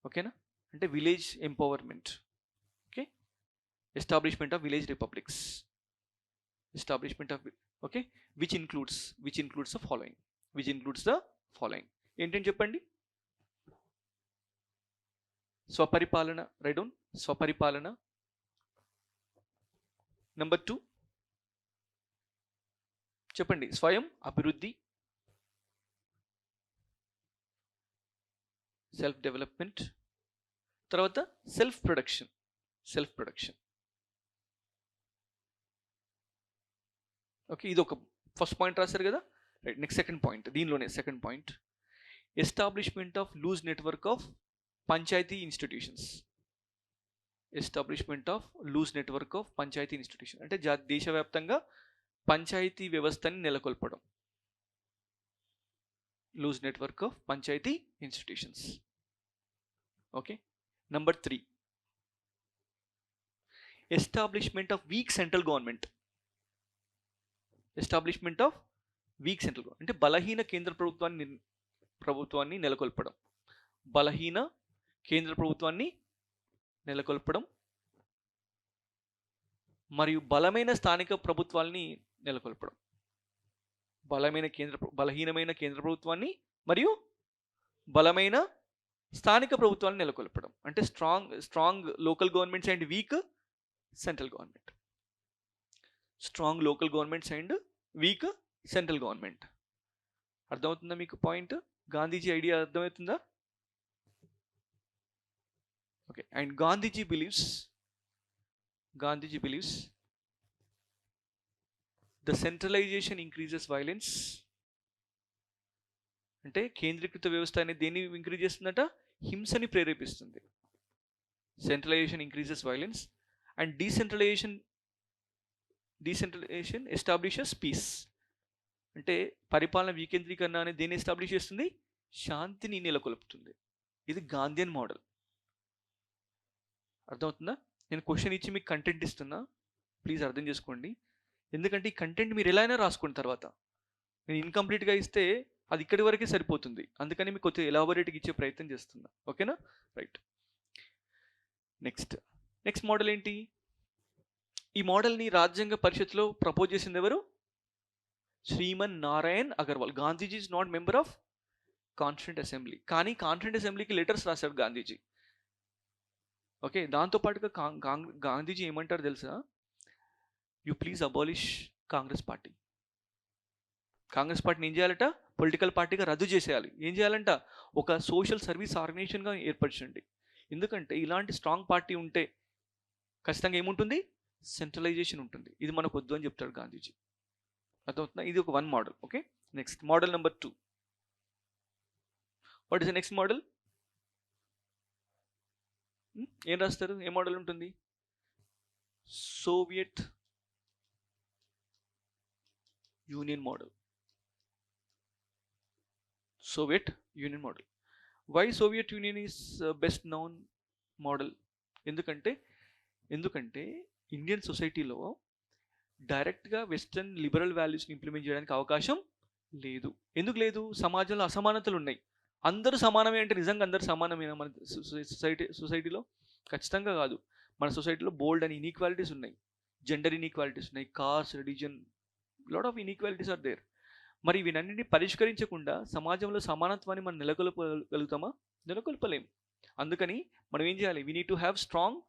ఓకేనా? అంటే village empowerment, okay, establishment of village republics, okay, which includes the following. ఏంటని చెప్పండి? స్వపరిపాలన, రైట్ డౌన్, స్వపరిపాలన. నెంబర్ 2 చెప్పండి, స్వయం అభివృద్ధి, సెల్ఫ్ డెవలప్మెంట్. తర్వాత సెల్ఫ్ ప్రొడక్షన్. ఓకే, ఇది ఒక ఫస్ట్ పాయింట్ రాశారు కదా, రైట్. నెక్స్ట్ సెకండ్ పాయింట్, దీనిలోనే second point, establishment of loose network of panchayati institutions. అంటే దేశవ్యాప్తంగా పంచాయతీ వ్యవస్థని నెలకొల్పడం. Loose network of panchayati institutions. Okay. Number 3, establishment of weak central government. అంటే బలహీన కేంద్ర ప్రభుత్వాన్ని నెలకొల్పడం. మరియు బలమైన స్థానిక ప్రభుత్వాల్ని నెలకొల్పడం. బలహీనమైన కేంద్ర ప్రభుత్వాన్ని మరియు బలమైన స్థానిక ప్రభుత్వాన్ని నెలకొల్పడం. అంటే strong local governments and weak central government. అర్థమవుతుందా మీకు పాయింట్? గాంధీజీ ఐడియా అర్థమవుతుందా? Okay. And Gandhiji believes the centralisation increases violence. అంటే కేంద్రీకృత వ్యవస్థ అనేది దేన్ని ఇంక్రీజ్ చేస్తుందట? హింసని ప్రేరేపిస్తుంది. Centralisation increases violence and decentralisation establishes peace. అంటే పరిపాలన వికేంద్రీకరణ అనేది దేన్ని ఎస్టాబ్లిష్ చేస్తుంది? శాంతిని నెలకొల్పుతుంది. ఇది గాంధీయన్ మోడల్. అర్థమవుతుందా? నేను క్వశ్చన్ ఇచ్చి మీకు కంటెంట్ ఇస్తున్నా, ప్లీజ్ అర్థం చేసుకోండి. ఎందుకంటే ఈ కంటెంట్ మీరు ఎలా అయినా రాసుకున్న తర్వాత, నేను ఇన్కంప్లీట్గా ఇస్తే అది ఇక్కడి వరకే సరిపోతుంది. అందుకని మీకు కొంచెం ఎలాబొరేట్గా ఇచ్చే ప్రయత్నం చేస్తున్నా. ఓకేనా? రైట్. నెక్స్ట్ మోడల్ ఏంటి? ఈ మోడల్ని రాజ్యాంగ పరిషత్లో ప్రపోజ్ చేసింది ఎవరు? Shriman Narayan Agarwal. Gandhiji is not member of constituent assembly, కానీ కాన్స్టిట్యూంట్ అసెంబ్లీకి లెటర్స్ రాశాడు గాంధీజీ. ఓకే. దాంతోపాటుగా గాంధీజీ ఏమంటారు తెలుసా? యూ ప్లీజ్ అబాలిష్ కాంగ్రెస్ పార్టీని ఏం చేయాలట? పొలిటికల్ పార్టీగా రద్దు చేసేయాలి. ఏం చేయాలంట? ఒక సోషల్ సర్వీస్ ఆర్గనైజేషన్గా ఏర్పరచండి. ఎందుకంటే ఇలాంటి స్ట్రాంగ్ పార్టీ ఉంటే ఖచ్చితంగా ఏముంటుంది? సెంట్రలైజేషన్ ఉంటుంది. ఇది మనకు వద్దు అని చెప్తాడు గాంధీజీ. అర్థమవుతుందా? ఇది ఒక 1 model. Okay. Next model number 2. What is the next model? ఏం రాస్తారు? ఏ మోడల్ ఉంటుంది? Soviet union model. Why Soviet Union is best known model? ఎందుకంటే ఇండియన్ సొసైటీలో డైరెక్ట్గా వెస్టర్న్ లిబరల్ వాల్యూస్ని ఇంప్లిమెంట్ చేయడానికి అవకాశం లేదు. ఎందుకు లేదు? సమాజంలో అసమానతలు ఉన్నాయి. అందరూ సమానమే అంటే నిజంగా అందరూ సమానమేనా మన సొసైటీలో? ఖచ్చితంగా కాదు. మన సొసైటీలో బోల్డ్ అని ఇన్ఈక్వాలిటీస్ ఉన్నాయి. జెండర్ ఇన్ఈక్వాలిటీస్ ఉన్నాయి, caste, religion, lot of inequalities are there. మరి వీటన్నింటినీ పరిష్కరించకుండా సమాజంలో సమానత్వాన్ని మనం నెలకొల్పగలుగుతామా? నెలకొల్పలేం. అందుకని మనం ఏం చేయాలి? We need to have strong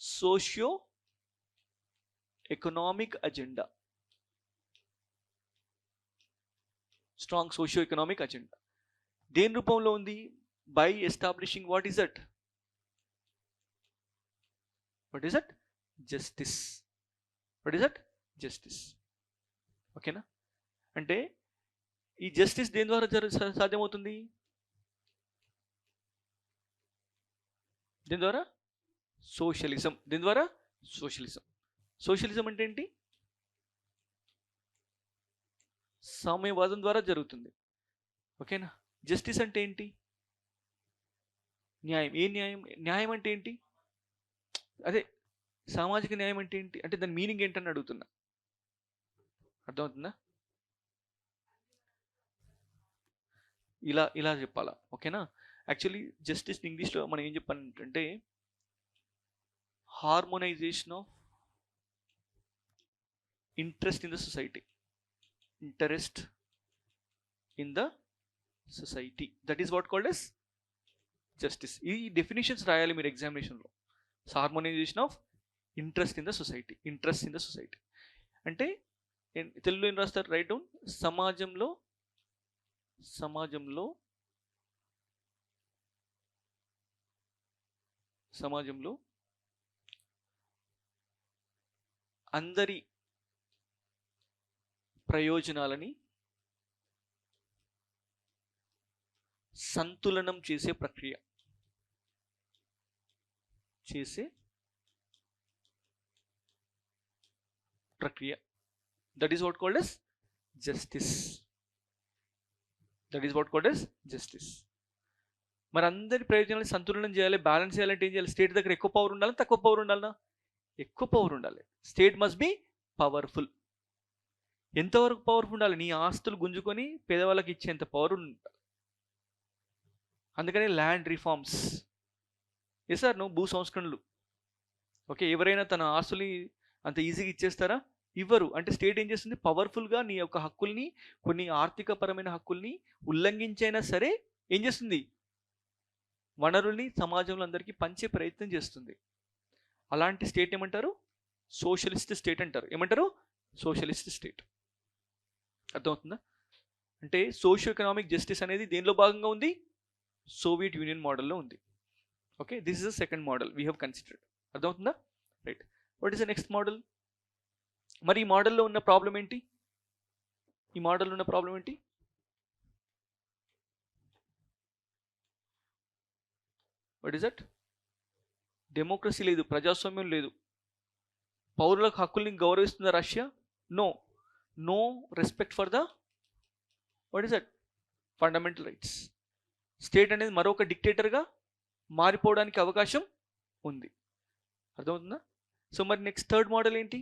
socio economic agenda. దేని రూపంలో ఉంది? By establishing what is that? Justice. ఓకేనా? అంటే ఈ జస్టిస్ దేని ద్వారా సాధ్యమవుతుంది? దేని ద్వారా? సోషలిజం. సోషలిజం అంటే ఏంటి? సామ్యవాదం ద్వారా జరుగుతుంది. ఓకేనా? జస్టిస్ అంటే ఏంటి? న్యాయం. ఏ న్యాయం? న్యాయం అంటే ఏంటి? అదే సామాజిక న్యాయం అంటే ఏంటి? అంటే దాని మీనింగ్ ఏంటని అడుగుతున్నా. అర్థమవుతుందా? ఇలా ఇలా చెప్పాలా? ఓకేనా? యాక్చువల్లీ జస్టిస్ ఇంగ్లీష్లో మనం ఏం చెప్పాలంటే harmonisation of interest in the society. Interest in the society, that is what called as justice. ఈ డెఫినేషన్స్ రాయాలి మీరు ఎగ్జామినేషన్లో. Harmonisation of interest in the society. Interest in the society అంటే తెలుగులో ఏం రాస్తారు? Right down. సమాజంలో సమాజంలో సమాజంలో అందరి ప్రయోజనాలని సంతులనం చేసే ప్రక్రియ. That is what called as justice. మరి అందరి ప్రయోజనాలను సంతులనం చేయాలి, బ్యాలెన్స్ చేయాలంటే ఏం చేయాలి? స్టేట్ దగ్గర ఎక్కువ పవర్ ఉండాలి, తక్కువ పవర్ ఉండాలన్నా? ఎక్కువ పవర్ ఉండాలి. State must be powerful. ఎంతవరకు పవర్ఫుల్ ఉండాలి? నీ ఆస్తులు గుంజుకొని పేదవాళ్ళకి ఇచ్చేంత పవర్ ఉండాలి. అందుకని ల్యాండ్ రిఫార్మ్స్. సార్ నువ్వు భూ సంస్కరణలు. ఓకే, ఎవరైనా తన ఆస్తుల్ని అంత ఈజీగా ఇచ్చేస్తారా? ఇవ్వరు. అంటే స్టేట్ ఏం చేస్తుంది? పవర్ఫుల్గా నీ యొక్క హక్కుల్ని, కొన్ని ఆర్థికపరమైన హక్కుల్ని ఉల్లంఘించైనా సరే ఏం చేస్తుంది? వనరుల్ని సమాజంలో అందరికీ పంచే ప్రయత్నం చేస్తుంది. అలాంటి స్టేట్ ఏమంటారు? సోషలిస్ట్ స్టేట్ అంటారు. ఏమంటారు? Socialist state. అర్థమవుతుందా? అంటే సోషియో ఎకనామిక్ జస్టిస్ అనేది దేనిలో భాగంగా ఉంది? సోవియట్ యూనియన్ మోడల్లో ఉంది. Okay, this is the second model we have considered. అర్థమవుతుందా? Right. What is the next model? మరి ఈ మోడల్లో ఉన్న ప్రాబ్లం ఏంటి? What is that? డెమోక్రసీ లేదు, ప్రజాస్వామ్యం లేదు. పౌరులకు హక్కుల్ని గౌరవిస్తుందా Russia? No respect for the what is that? Fundamental rights. State అనేది మరొక డిక్టేటర్గా మారిపోవడానికి అవకాశం ఉంది. అర్థమవుతుందా? సో మరి నెక్స్ట్ థర్డ్ మోడల్ ఏంటి?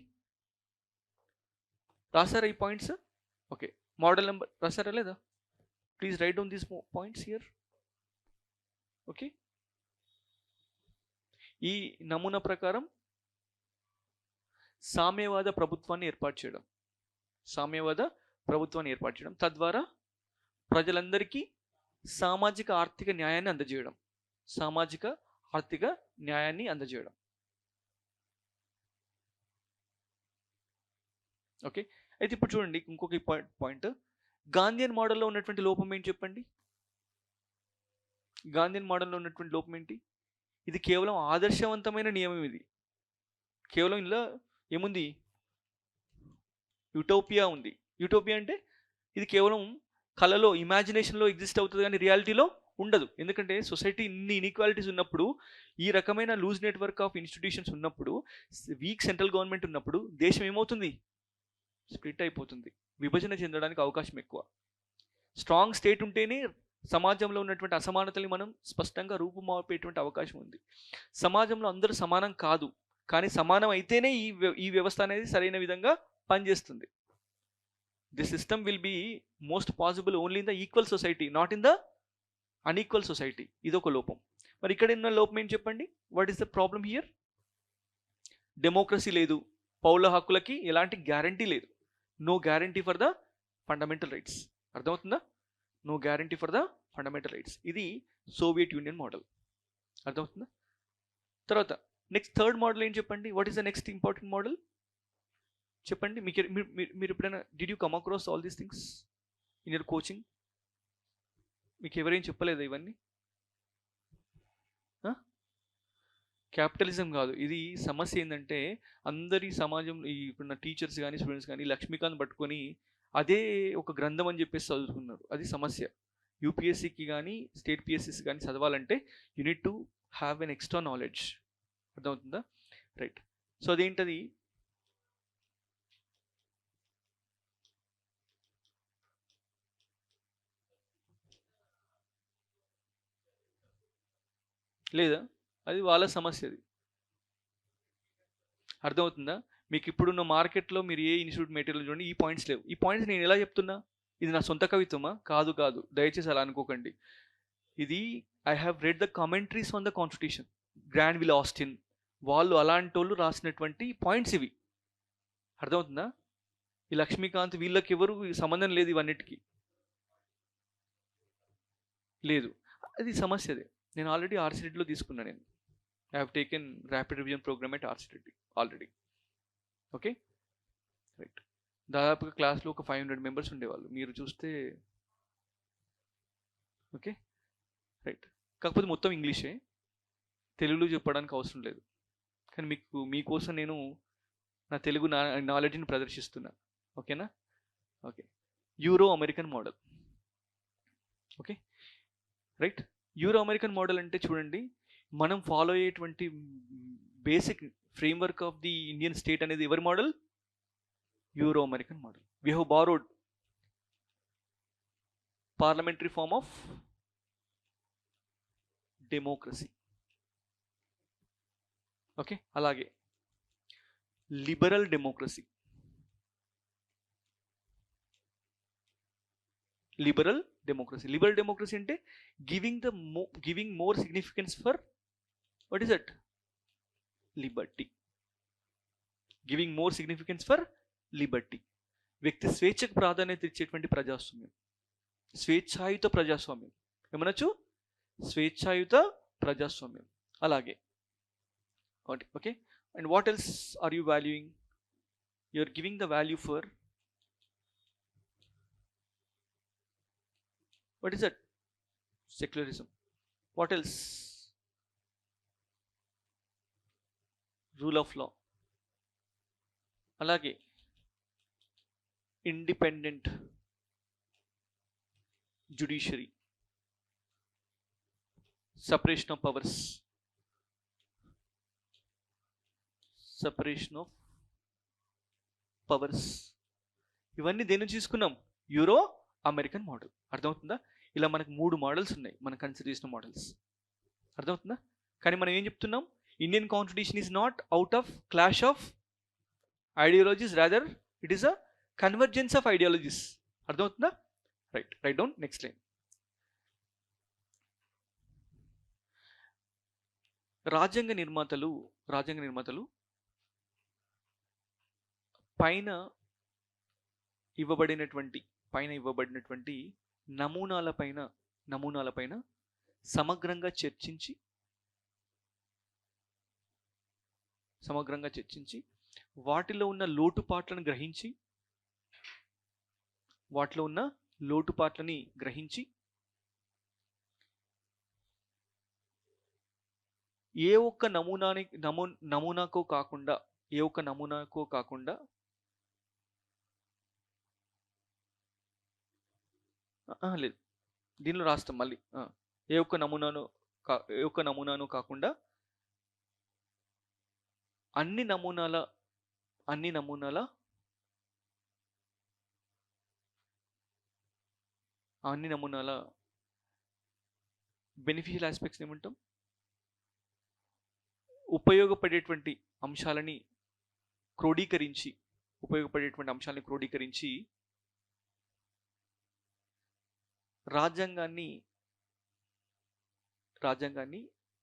రాసారా ఈ పాయింట్స్? ఓకే, మోడల్ నెంబర్ రాసారా లేదా? Please right down these points here. Okay, ఈ నమూనా ప్రకారం సామ్యవాద ప్రభుత్వాన్ని ఏర్పాటు చేయడం, తద్వారా ప్రజలందరికీ సామాజిక ఆర్థిక న్యాయాన్ని అందజేయడం. ఓకే, అయితే ఇప్పుడు చూడండి ఇంకొక పాయింట్. గాంధీయన్ మోడల్లో ఉన్నటువంటి లోపం ఏంటి చెప్పండి? ఇది కేవలం ఆదర్శవంతమైన నియమం. ఇది కేవలం ఇందులో ఏముంది? యూటోపియా ఉంది. యూటోపియా అంటే ఇది కేవలం కళలో, ఇమాజినేషన్లో ఎగ్జిస్ట్ అవుతుంది కానీ రియాలిటీలో ఉండదు. ఎందుకంటే సొసైటీ ఇన్ని ఇన్ఈక్వాలిటీస్ ఉన్నప్పుడు, ఈ రకమైన లూజ్ నెట్వర్క్ ఆఫ్ ఇన్స్టిట్యూషన్స్ ఉన్నప్పుడు, వీక్ సెంట్రల్ గవర్నమెంట్ ఉన్నప్పుడు దేశం ఏమవుతుంది? స్ప్లిట్ అయిపోతుంది, విభజన చెందడానికి అవకాశం ఎక్కువ. స్ట్రాంగ్ స్టేట్ ఉంటేనే సమాజంలో ఉన్నటువంటి అసమానతల్ని మనం స్పష్టంగా రూపుమాపేటువంటి అవకాశం ఉంది. సమాజంలో అందరూ సమానం కాదు, కానీ సమానం అయితేనే ఈ వ్యవస్థ అనేది సరైన విధంగా పనిచేస్తుంది. The system will be most possible only in the equal society, not in the unequal society. ఇది ఒక లోపం. మరి ఇక్కడ ఉన్న లోపం ఏం చెప్పండి? What is the problem here? Democracy లేదు, పౌర హక్కులకి ఎలాంటి గ్యారంటీ లేదు. No guarantee for the fundamental rights. అర్థమవుతుందా? నో గ్యారంటీ ఫర్ ద ఫండమెంటల్ రైట్స్. ఇది సోవియట్ యూనియన్ మోడల్. అర్థమవుతుందా? తర్వాత నెక్స్ట్ థర్డ్ మోడల్ ఏం చెప్పండి? What is the next important model చెప్పండి. మీరు ఎప్పుడైనా did you come across all these things in your coaching? మీకు ఎవరేం చెప్పలేదా ఇవన్నీ? క్యాపిటలిజం కాదు ఇది. సమస్య ఏంటంటే అందరి సమాజంలో ఇప్పుడున్న టీచర్స్ కానీ స్టూడెంట్స్ కానీ లక్ష్మీకాంత్ పట్టుకొని అదే ఒక గ్రంథం అని చెప్పేసి చదువుతున్నారు. అది సమస్య. యూపీఎస్సీకి కానీ స్టేట్ పిఎస్సీస్ కానీ చదవాలంటే you need to have an extra knowledge. అర్థమవుతుందా? రైట్. సో అదేంటది? లేదా? అది వాళ్ళ సమస్య అది. అర్థమవుతుందా? మీకు ఇప్పుడున్న మార్కెట్‌లో మీరు ఏ ఇన్‌స్టిట్యూట్ మెటీరియల్ చూడండి, ఈ పాయింట్స్ లేవు. ఈ పాయింట్స్ నేను ఎలా చెప్తున్నా? ఇది నా సొంత కవిత్వమా? కాదు, కాదు. దయచేసి అలా అనుకోకండి. ఇది I have read the commentaries on the constitution. Granville Austin వాళ్ళు అలాంటోళ్ళు రాసినటువంటి పాయింట్స్ ఇవి. అర్థమవుతుందా? ఈ లక్ష్మీకాంత్ వీళ్ళకి ఎవరు సంబంధం లేదు ఇవన్నిటికీ. లేదు. అది సమస్య అదే. నేను ఆల్రెడీ ఆర్సిరెడ్డిలో తీసుకున్నా నేను. I have taken rapid revision programme at R C Reddy already. Okay, right. దాదాపుగా క్లాస్లో ఒక 500 మెంబర్స్ ఉండేవాళ్ళు. మీరు చూస్తే ఓకే, రైట్. కాకపోతే మొత్తం ఇంగ్లీషే, తెలుగులో చెప్పడానికి అవసరం లేదు. కానీ మీకోసం నేను నా తెలుగు నాలెడ్జ్ని ప్రదర్శిస్తున్నా. ఓకేనా? Okay. Euro American model. Okay, right. Euro American model అంటే చూడండి, మనం ఫాలో అయ్యేటువంటి basic framework of the Indian state అనేది ఎవరి model? Euro American model. We have borrowed parliamentary form of democracy. Okay, అలాగే లిబరల్ డెమోక్రసీ. లిబరల్ డెమోక్రసీ అంటే giving more significance for what is that? Liberty. Giving more significance for liberty. వ్యక్తి స్వేచ్ఛకు ప్రాధాన్యత ఇచ్చేటువంటి ప్రజాస్వామ్యం, స్వేచ్ఛాయుత ప్రజాస్వామ్యం. ఏమనొచ్చు? స్వేచ్ఛాయుత ప్రజాస్వామ్యం. అలాగే okay. And what else are you valuing? You are giving the value for what is that? Secularism. What else? Rule of law. అలాగే independent judiciary, separation of powers, ఇవన్నీ దేని నుంచి తీసుకున్నాం? Euro American model. అర్థమవుతుందా? ఇలా మనకు 3 మోడల్స్ ఉన్నాయి, మనం కన్సిడర్ చేసిన మోడల్స్. అర్థమవుతుందా? కానీ మనం ఏం చెప్తున్నాం? Indian constitution is not out of clash of ideologies, rather it is a convergence of ideologies. అర్థమవుతుందా? Right. Right down next line. రాజ్యాంగ నిర్మాతలు పైన ఇవ్వబడినటువంటి నమూనాలపైన సమగ్రంగా చర్చించి వాటిలో ఉన్న లోటుపాట్లని గ్రహించి ఏ ఒక్క నమూనాకో కాకుండా లేదు, దీనిలో రాస్తాం మళ్ళీ. ఏ ఒక్క నమూనాను కాకుండా అన్ని నమూనాల బెనిఫిషియల్ ఆస్పెక్ట్స్ ఏమంటాం? ఉపయోగపడేటువంటి అంశాలని క్రోడీకరించి రాజ్యాంగాన్ని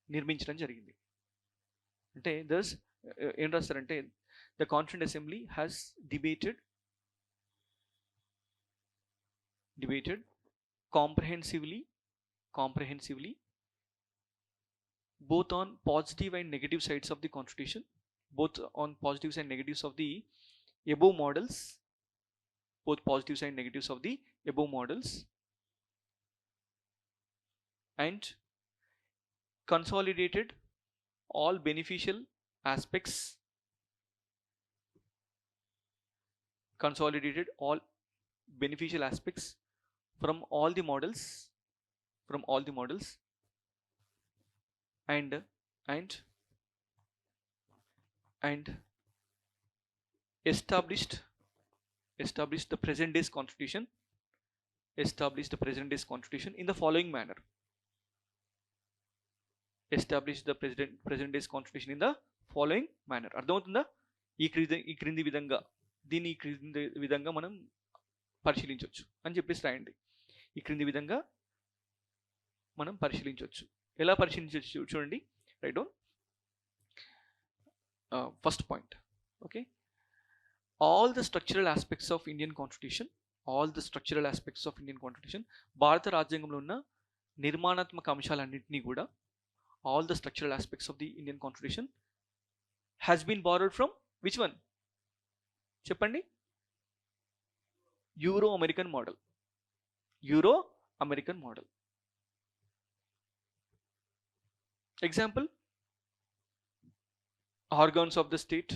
నిర్మించడం జరిగింది. అంటే ఏం రాస్తారంటే, the constituent assembly has debated comprehensively both on positive and negative sides of the constitution, both on positives and negatives of the above models, and consolidated all beneficial aspects from all the models and established the present day's constitution in the following manner. Establish the present days constitution in the following manner. అర్థమవుతుందా? ఈ క్రింది విధంగా, దీన్ని ఈ క్రింది విధంగా మనం పరిశీలించవచ్చు అని చెప్పేసి రాయండి. ఈ క్రింది విధంగా మనం పరిశీలించవచ్చు. ఎలా పరిశీలించవచ్చు చూడండి. Right down first point. Okay, all the structural aspects of Indian constitution, భారత రాజ్యాంగంలో ఉన్న నిర్మాణాత్మక అంశాలన్నింటినీ కూడా, all the structural aspects of the Indian constitution has been borrowed from which one? చెప్పండి. Euro American model. Example, organs of the state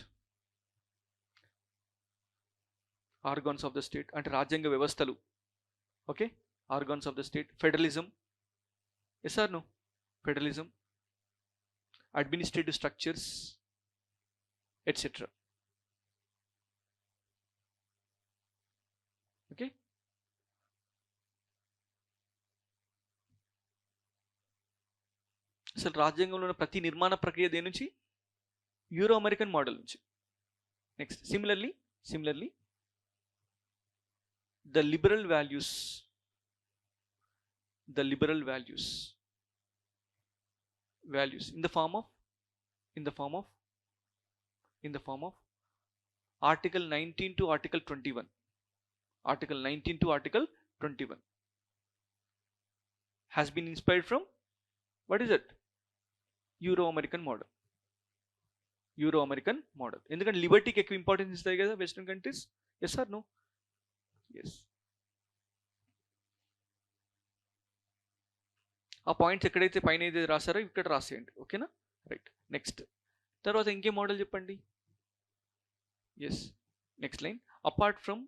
అంటే రాజ్యాంగ వ్యవస్థలు. Okay, organs of the state. Federalism, yes or no? Federalism, administrative structures, etcetera. Okay, అసలు రాజ్యాంగంలో ఉన్న ప్రతి నిర్మాణ ప్రక్రియ దేని నుంచి? యూరో అమెరికన్ మోడల్ నుంచి. Next, similarly the liberal values in the form of article 19 to article 21 has been inspired from, what is it? Euro American model. ఎందుకంటే లిబర్టీకి ఎక్కువ ఇంపార్టెన్స్ ఇస్తాయి కదా western countries. Yes or no? Yes. ఆ points ఎక్కడైతే పైన ఏదైతే రాశారో ఇక్కడ రాసేయండి. ఓకేనా? రైట్. నెక్స్ట్, తర్వాత ఇంకే మోడల్ చెప్పండి. Yes, next line. Apart from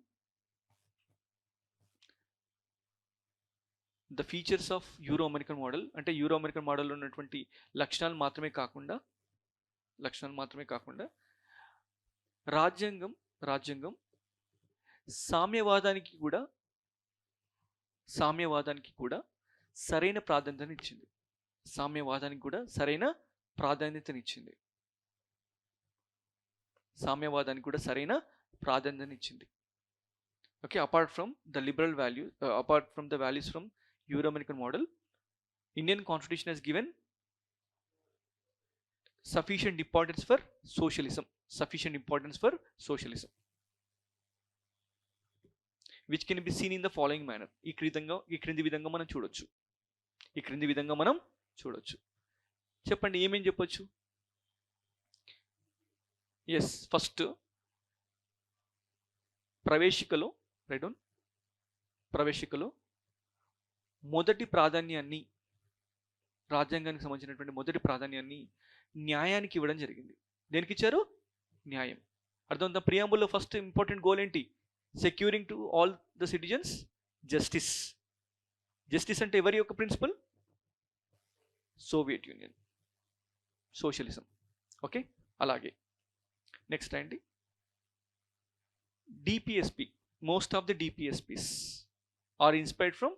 the features of Euro American model, అంటే యూరో అమెరికన్ మోడల్లో ఉన్నటువంటి లక్షణాలు మాత్రమే కాకుండా రాజ్యాంగం సామ్యవాదానికి కూడా సరైన ప్రాధాన్యతనిచ్చింది. Okay, apart from the values from Euro American model, Indian constitution has given sufficient importance for socialism, which can be seen in the following manner. ఈ క్రింది విధంగా మనం చూడొచ్చు. చెప్పండి, ఏమేం చెప్పొచ్చు? ఎస్, ఫస్ట్ ప్రవేశికలో మొదటి ప్రాధాన్యాన్ని, రాజ్యాంగానికి సంబంధించినటువంటి మొదటి ప్రాధాన్యాన్ని న్యాయానికి ఇవ్వడం జరిగింది. దేనికి ఇచ్చారు? న్యాయం. అర్థం? ప్రియాంబుల్లో ఫస్ట్ ఇంపార్టెంట్ గోల్ ఏంటి? Securing to all the citizens justice అంటే ఎవరి యొక్క principle? Soviet union, socialism. Okay, అలాగే నెక్స్ట్ అండి, DPSP. Most of the DPSPs are inspired from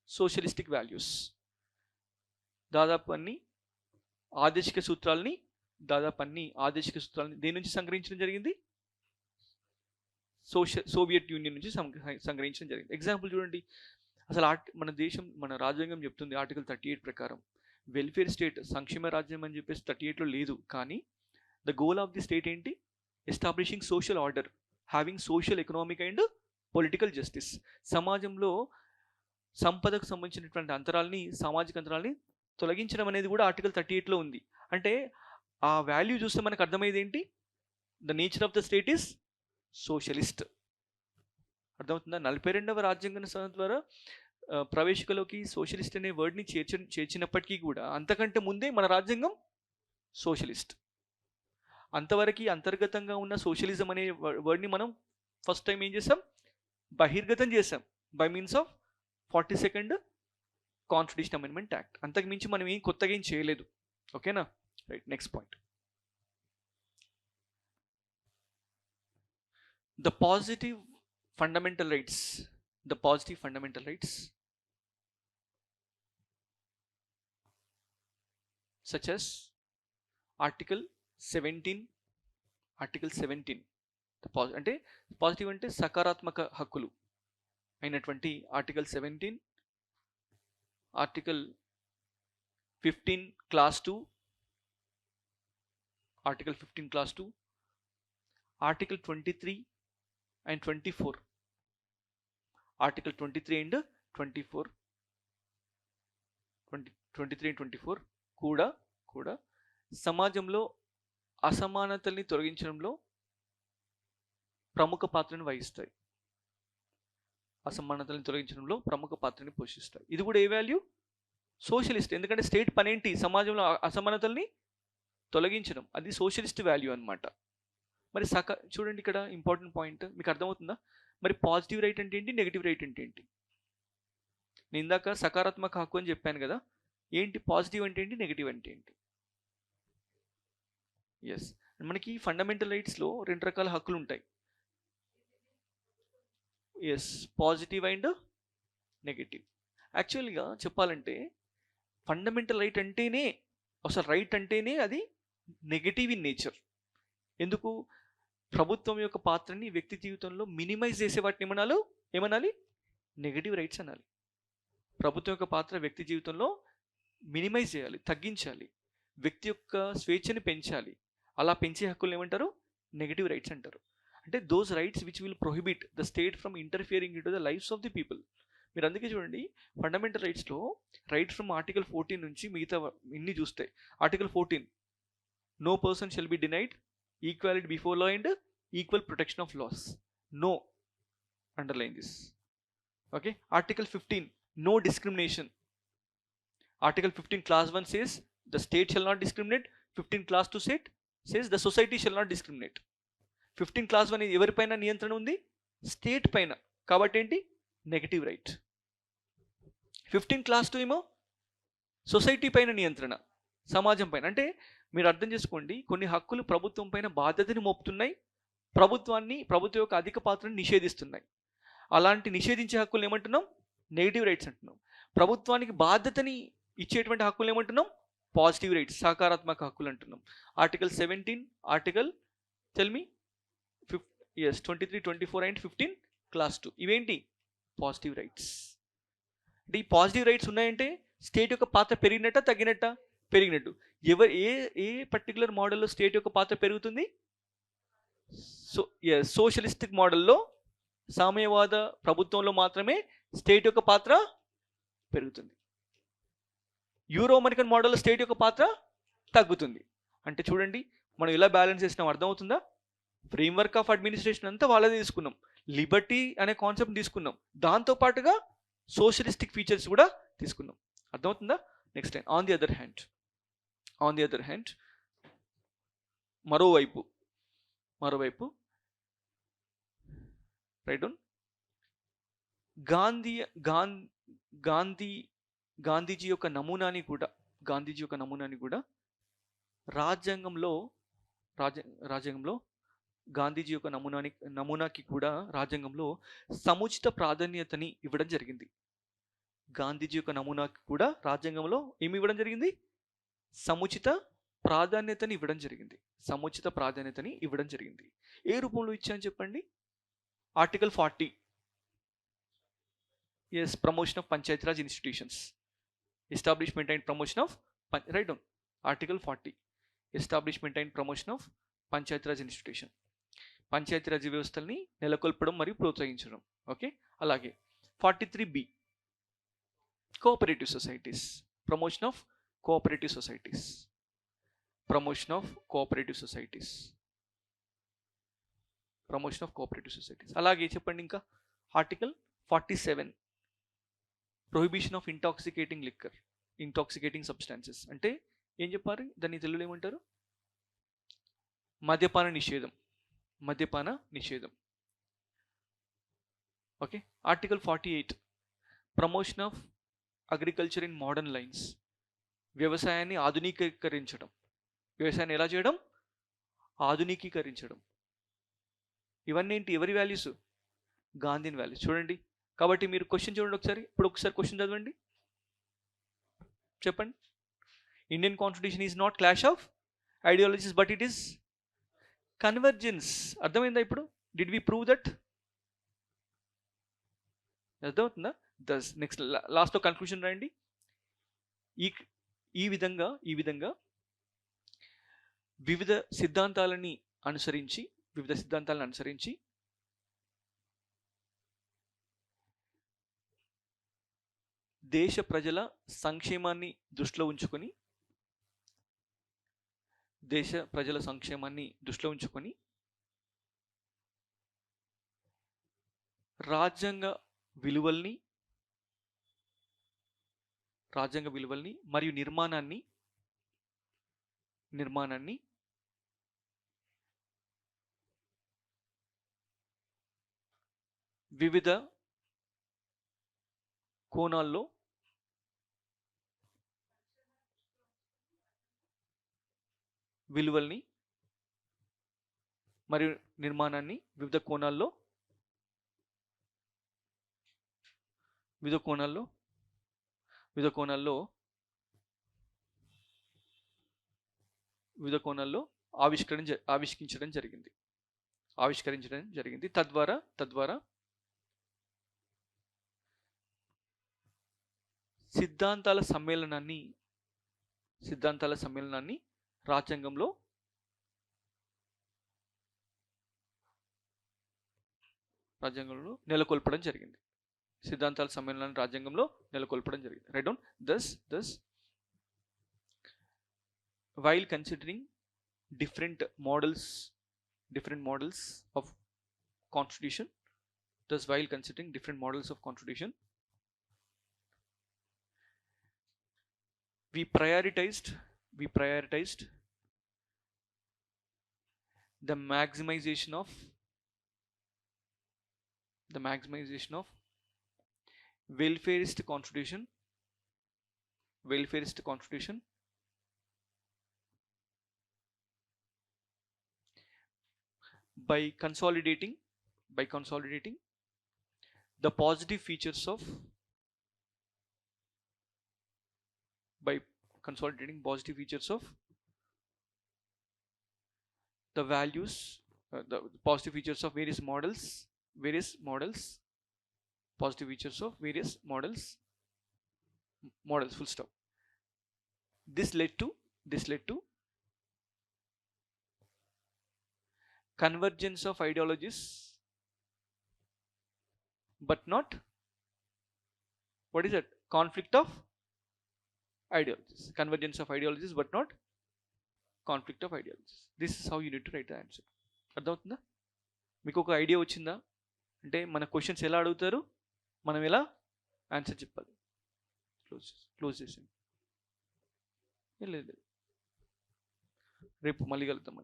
socialistic values. దాదాపు అన్ని ఆదేశిక సూత్రాలని దేని నుంచి సంగ్రహించడం జరిగింది? సోవియట్ యూనియన్ నుంచి సంగ్రహించడం జరిగింది. ఎగ్జాంపుల్ చూడండి. అసలు మన రాజ్యాంగం చెప్తుంది ఆర్టికల్ 38 ప్రకారం వెల్ఫేర్ స్టేట్, సంక్షేమ రాజ్యం అని చెప్పేసి 38లో లేదు. కానీ the goal of the state ఏంటి? Establishing social order, having social, economic and political justice. సమాజంలో సంపదకు సంబంధించినటువంటి సామాజిక అంతరాలని తొలగించడం అనేది కూడా ఆర్టికల్ 38లో ఉంది. అంటే ఆ వాల్యూ చూస్తే మనకు అర్థమయ్యేది ఏంటి? The nature of the state is socialist. అర్థమవుతుందా? 42వ రాజ్యాంగ సవరణ ద్వారా ప్రవేశికలోకి సోషలిస్ట్ అనే వర్డ్ని చేర్చినప్పటికీ కూడా అంతకంటే ముందే మన రాజ్యాంగం సోషలిస్ట్. అంతవరకు అంతర్గతంగా ఉన్న సోషలిజం అనే వర్డ్ని మనం ఫస్ట్ టైం ఏం చేసాం? బహిర్గతం చేసాం by means of 42nd constitution amendment act. అంతకు మించి మనం కొత్తగా ఏం చేయలేదు. ఓకేనా? Right. Next point, the positive fundamental rights. Such as article 17 అంటే పాజిటివ్ అంటే సకారాత్మక హక్కులు అయినటువంటి article 17, article 15 class 2, article 15 class 2, article 23 and 24, article 23 and 24, 23 and 24 కూడా సమాజంలో అసమానతల్ని తొలగించడంలో ప్రముఖ పాత్రను వహిస్తాయి. అసమానతల్ని తొలగించడంలో ప్రముఖ పాత్రని పోషిస్తాయి. ఇది కూడా ఏ వాల్యూ? సోషలిస్ట్. ఎందుకంటే స్టేట్ పనేంటి? సమాజంలో అసమానతల్ని తొలగించడం. అది సోషలిస్ట్ వాల్యూ అనమాట. మరి చూడండి ఇక్కడ ఇంపార్టెంట్ పాయింట్ మీకు అర్థమవుతుందా? మరి పాజిటివ్ రైట్ అంటే ఏంటి, నెగిటివ్ రైట్ అంటే ఏంటి? నేను ఇందాక సకారాత్మక హక్కు అని చెప్పాను కదా, ఏంటి పాజిటివ్ అంటే ఏంటి, నెగిటివ్ అంటే ఏంటి? ఎస్, మనకి ఫండమెంటల్ రైట్స్లో 2 రకాల హక్కులు ఉంటాయి. Yes, positive and negative. యాక్చువల్గా చెప్పాలంటే ఫండమెంటల్ రైట్ అంటేనే, అసలు రైట్ అంటేనే అది నెగిటివ్ ఇన్ నేచర్. ఎందుకు? ప్రభుత్వం యొక్క పాత్రని వ్యక్తి జీవితంలో మినిమైజ్ చేసే వాటిని ఏమనాలి? నెగిటివ్ రైట్స్ అనాలి. ప్రభుత్వం యొక్క పాత్ర వ్యక్తి జీవితంలో మినిమైజ్ చేయాలి, తగ్గించాలి, వ్యక్తి యొక్క స్వేచ్ఛని పెంచాలి. అలా పెంచే హక్కులు ఏమంటారు? నెగిటివ్ రైట్స్ అంటారు. అంటే those rights which will prohibit the state from interfering in to the lives of the people. మీరు అందుకే చూడండి ఫండమెంటల్ రైట్స్లో రైట్ ఫ్రమ్ ఆర్టికల్ 14 నుంచి మిగతా ఇన్ని చూస్తే, article 14 no person shall be denied equality before law and equal protection of laws. No, underline this. Okay. Article 15 no discrimination. Article 15 class 1 says the state shall not discriminate. 15 class 2 says the society shall not discriminate. 15 class 1 ఎవరిపైన నియంత్రణ ఉంది? State పైన. కాబట్టి ఏంటి? Negative right. 15 class 2 ఏమో society పైన నియంత్రణ, సమాజం పైన. అంటే మీరు అర్థం చేసుకోండి, కొన్ని హక్కులు ప్రభుత్వం పైన బాధ్యతని మోపుతున్నాయి, ప్రభుత్వం యొక్క అధిక పాత్రను నిషేధిస్తున్నాయి. అలాంటి నిషేధించే హక్కులు ఏమంటున్నాం? నెగిటివ్ రైట్స్ అంటున్నాం. ప్రభుత్వానికి బాధ్యతని ఇచ్చేటువంటి హక్కులు ఏమంటున్నాం? పాజిటివ్ రైట్స్, సకారాత్మక హక్కులు అంటున్నాం. Article 17, article tell me 23, 24 and 15 class 2 ఇవేంటి? Positive rights. అంటే ఈ పాజిటివ్ రైట్స్ ఉన్నాయంటే స్టేట్ యొక్క పాత్ర పెరిగినట్ట, తగ్గినట్ట? పెరిగినట్టు. ఏ పర్టికులర్ మోడల్లో స్టేట్ యొక్క పాత్ర పెరుగుతుంది? సోషలిస్టిక్ మోడల్లో, సామ్యవాద ప్రభుత్వంలో మాత్రమే స్టేట్ యొక్క పాత్ర పెరుగుతుంది. యూరో అమెరికన్ మోడల్లో స్టేట్ యొక్క పాత్ర తగ్గుతుంది. అంటే చూడండి మనం ఎలా బ్యాలెన్స్ చేసినాం, అర్థమవుతుందా? ఫ్రేమ్వర్క్ ఆఫ్ అడ్మినిస్ట్రేషన్ అంతా వాళ్ళదే తీసుకున్నాం, లిబర్టీ అనే కాన్సెప్ట్ తీసుకున్నాం, దాంతోపాటుగా సోషలిస్టిక్ ఫీచర్స్ కూడా తీసుకున్నాం. అర్థమవుతుందా? Next time on the other hand మరోవైపు రైట్ డౌన్ గాంధీజీ యొక్క నమూనాని కూడా రాజ్యాంగంలో గాంధీజీ యొక్క నమూనాకి కూడా రాజ్యాంగంలో సముచిత ప్రాధాన్యతని ఇవ్వడం జరిగింది. గాంధీజీ యొక్క నమూనాకి కూడా రాజ్యాంగంలో ఏమి ఇవ్వడం జరిగింది? సముచిత ప్రాధాన్యతని ఇవ్వడం జరిగింది. ఏ రూపంలో ఇచ్చాను చెప్పండి? Article 40 promotion of Panchayati Raj institutions, establishment and promotion of right down. Article 40 establishment and promotion of Panchayati Raj institution, Panchayati Raj వ్యవస్థల్ని నెలకొల్పడం మరియు ప్రోత్సహించడం. ఓకే. అలాగే 43B cooperative societies, promotion of cooperative societies. అలాగే చెప్పండి ఇంకా article 47 prohibition of intoxicating substances. అంటే ఏం చెప్పారు? దాన్ని తెలుగులో ఏమంటారు? మద్యపాన నిషేధం. Okay. Article 48 promotion of agriculture in modern lines, వ్యవసాయాన్ని ఆధునికీకరించడం. వ్యవసాయాన్ని ఎలా చేయడం? ఆధునికీకరించడం. ఇవన్నీ ఏంటి? ఎవరి వాల్యూస్? గాంధీని వాల్యూస్. చూడండి, కాబట్టి మీరు క్వశ్చన్ చూడండి ఒకసారి. ఇప్పుడు ఒకసారి క్వశ్చన్ చదవండి, చెప్పండి. Indian constitution is not clash of ideologies but it is convergence. అర్థమైందా ఇప్పుడు? Did we prove that? అర్థమవుతుందా? దస్ నెక్స్ట్ లాస్ట్లో కన్క్లూషన్ రాయండి. ఈ విధంగా వివిధ సిద్ధాంతాలను అనుసరించి దేశ ప్రజల సంక్షేమాన్ని దృష్టిలో ఉంచుకొని రాజ్యాంగ విలువల్ని మరియు నిర్మాణాన్ని వివిధ కోణాల్లో ఆవిష్కరించడం జరిగింది. తద్వారా సిద్ధాంతాల సమ్మేళనాన్ని రాజ్యాంగంలో నెలకొల్పడం జరిగింది. Right down. Thus while considering different models of constitution, we prioritized the maximization of welfareist constitution by consolidating the positive features of the values, the positive features of various models, full stop. This led to convergence of ideologies but not conflict of ideologies. This is how you need to write the answer. అర్థమవుతుందా? మీకు ఒక idea వచ్చిందా? అంటే మన questions ఎలా అడుగుతారు, మనం ఎలా ఆన్సర్ చెప్పాలి. క్లోజ్ చేసింది. లేదు, రేపు మళ్ళీ కలుద్దాం.